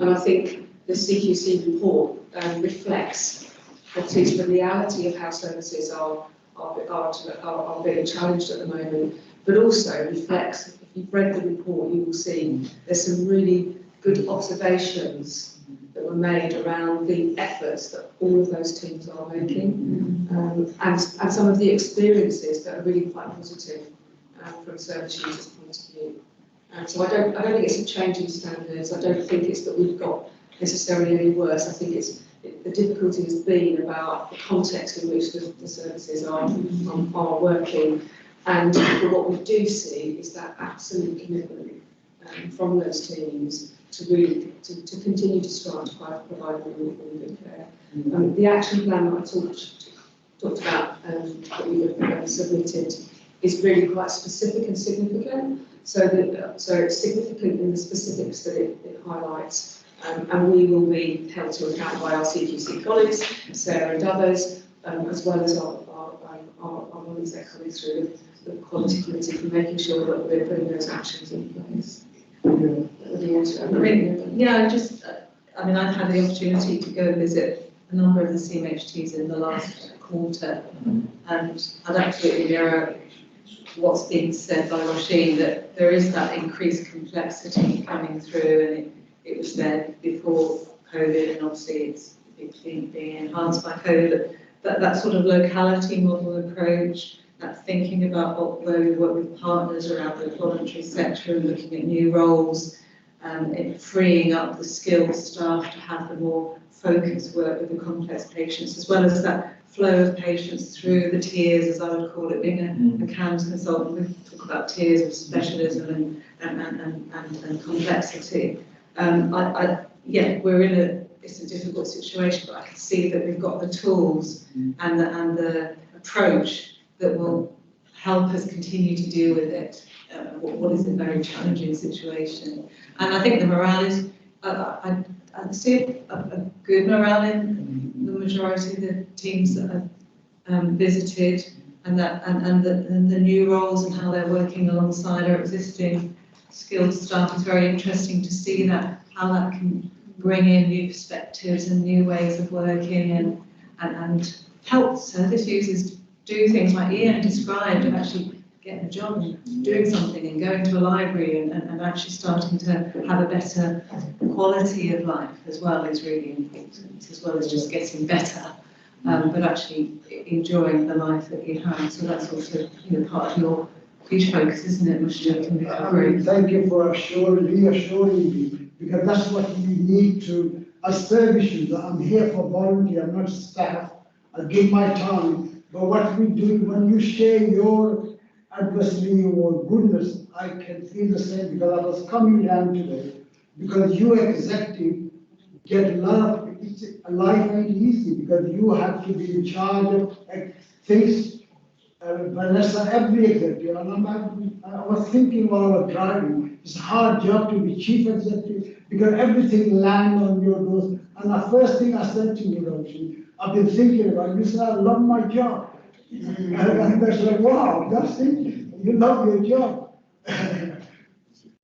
And I think the CQC report reflects what is the reality of how services are being challenged at the moment, but also reflects, if you've read the report, you will see there's some really good observations that were made around the efforts that all of those teams are making, and some of the experiences that are really quite positive from a service user's point of view. So I don't think it's a change in standards. I don't think it's that we've got necessarily any worse. I think the difficulty has been about the context in which the services are working, and what we do see is that absolute commitment from those teams to really to continue to strive to provide really good care. The action plan that I talked about that we have submitted is really quite specific and significant. So it's significant in the specifics that it highlights, and we will be held to account by our CQC colleagues, Sarah and others, as well as our comments that are coming through, the quality committee, for making sure that we're putting those actions in place. I mean, I've had the opportunity to go and visit a number of the CMHTs in the last quarter, and I'd absolutely mirror what's being said by Roisin, that there is that increased complexity coming through, and it was there before COVID, and obviously it's being enhanced by COVID, but that sort of locality model approach, that thinking about where we work with partners around the voluntary sector and looking at new roles, and freeing up the skilled staff to have the more focused work with the complex patients, as well as that flow of patients through the tiers, as I would call it, being a CAMS consultant, we talk about tiers of specialism and complexity. It's a difficult situation, but I can see that we've got the tools and the approach that will help us continue to deal with it. What is a very challenging situation. And I think the morale is, I see a good morale in the majority of the teams that I've visited, and the new roles and how they're working alongside our existing skilled staff. It's very interesting to see that, how that can bring in new perspectives and new ways of working, and help service users do things like Ian described, of actually getting a job and doing something and going to a library and actually starting to have a better quality of life as well is really important, as well as just getting better, but actually enjoying the life that you have. So that's also, part of your huge focus, isn't it, Mushfiq, in recovery? Thank you for reassuring me, because that's what we need to, as service users. I'm here for volunteer, I'm not staff. I give my time, but what we do, when you share your adversity or goodness, I can feel the same, because I was coming down today, because you executive get a lot of, life ain't easy, because you have to be in charge of things. Vanessa, every executive, and I was thinking while I was driving, it's a hard job to be chief executive, because everything lands on your doors. And the first thing I said to you, Roisin, I've been thinking about it, you said, I love my job. And I said, wow, that's it, you love your job.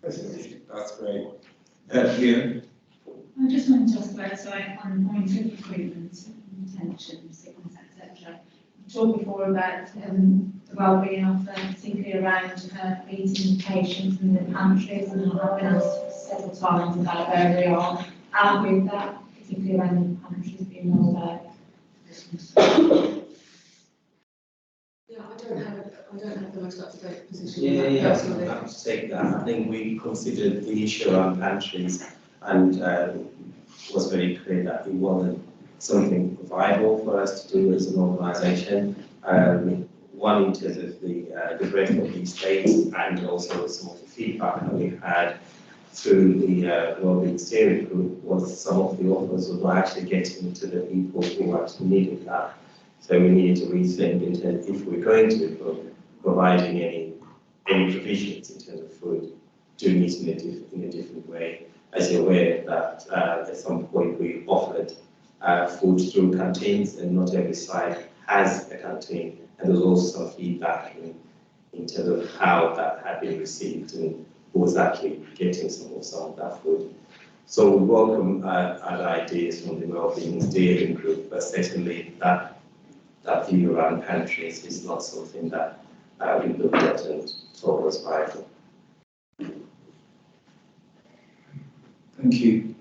That's great. Ian? I just wanted to ask about, on point of recruitment, retention, sickness, etc. You talked before about the wellbeing of them, particularly around meeting patients in the pantries, and I've been asked several times about where we are with that, particularly around the pantries being rolled out. I don't have the most up-to-date position. Yeah, I'm happy to take that. I think we considered the issue around pantries, and was very clear that it wasn't something viable for us to do as an organisation. One, in terms of the breadth of these states, and also some of the feedback that we had through the wellbeing steering group, was some of the offers were not actually getting to the people who actually needed that. So we needed to rethink in terms, if we're going to be providing any provisions in terms of food, doing it in a different way. As you're aware that at some point we offered food through canteens, and not every site has a canteen. And there was also some feedback in terms of how that had been received and who was actually getting some of that food. So we welcome other ideas from the wellbeing steering group, but certainly that view around pantries is not something that we looked at and thought was viable. Thank you.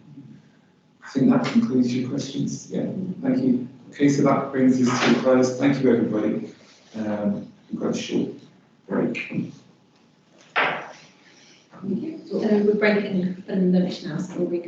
I think that concludes your questions. Yeah, thank you. Okay, so that brings us to a close. Thank you, everybody. We've got a short break. We're breaking for lunch now, so we'll be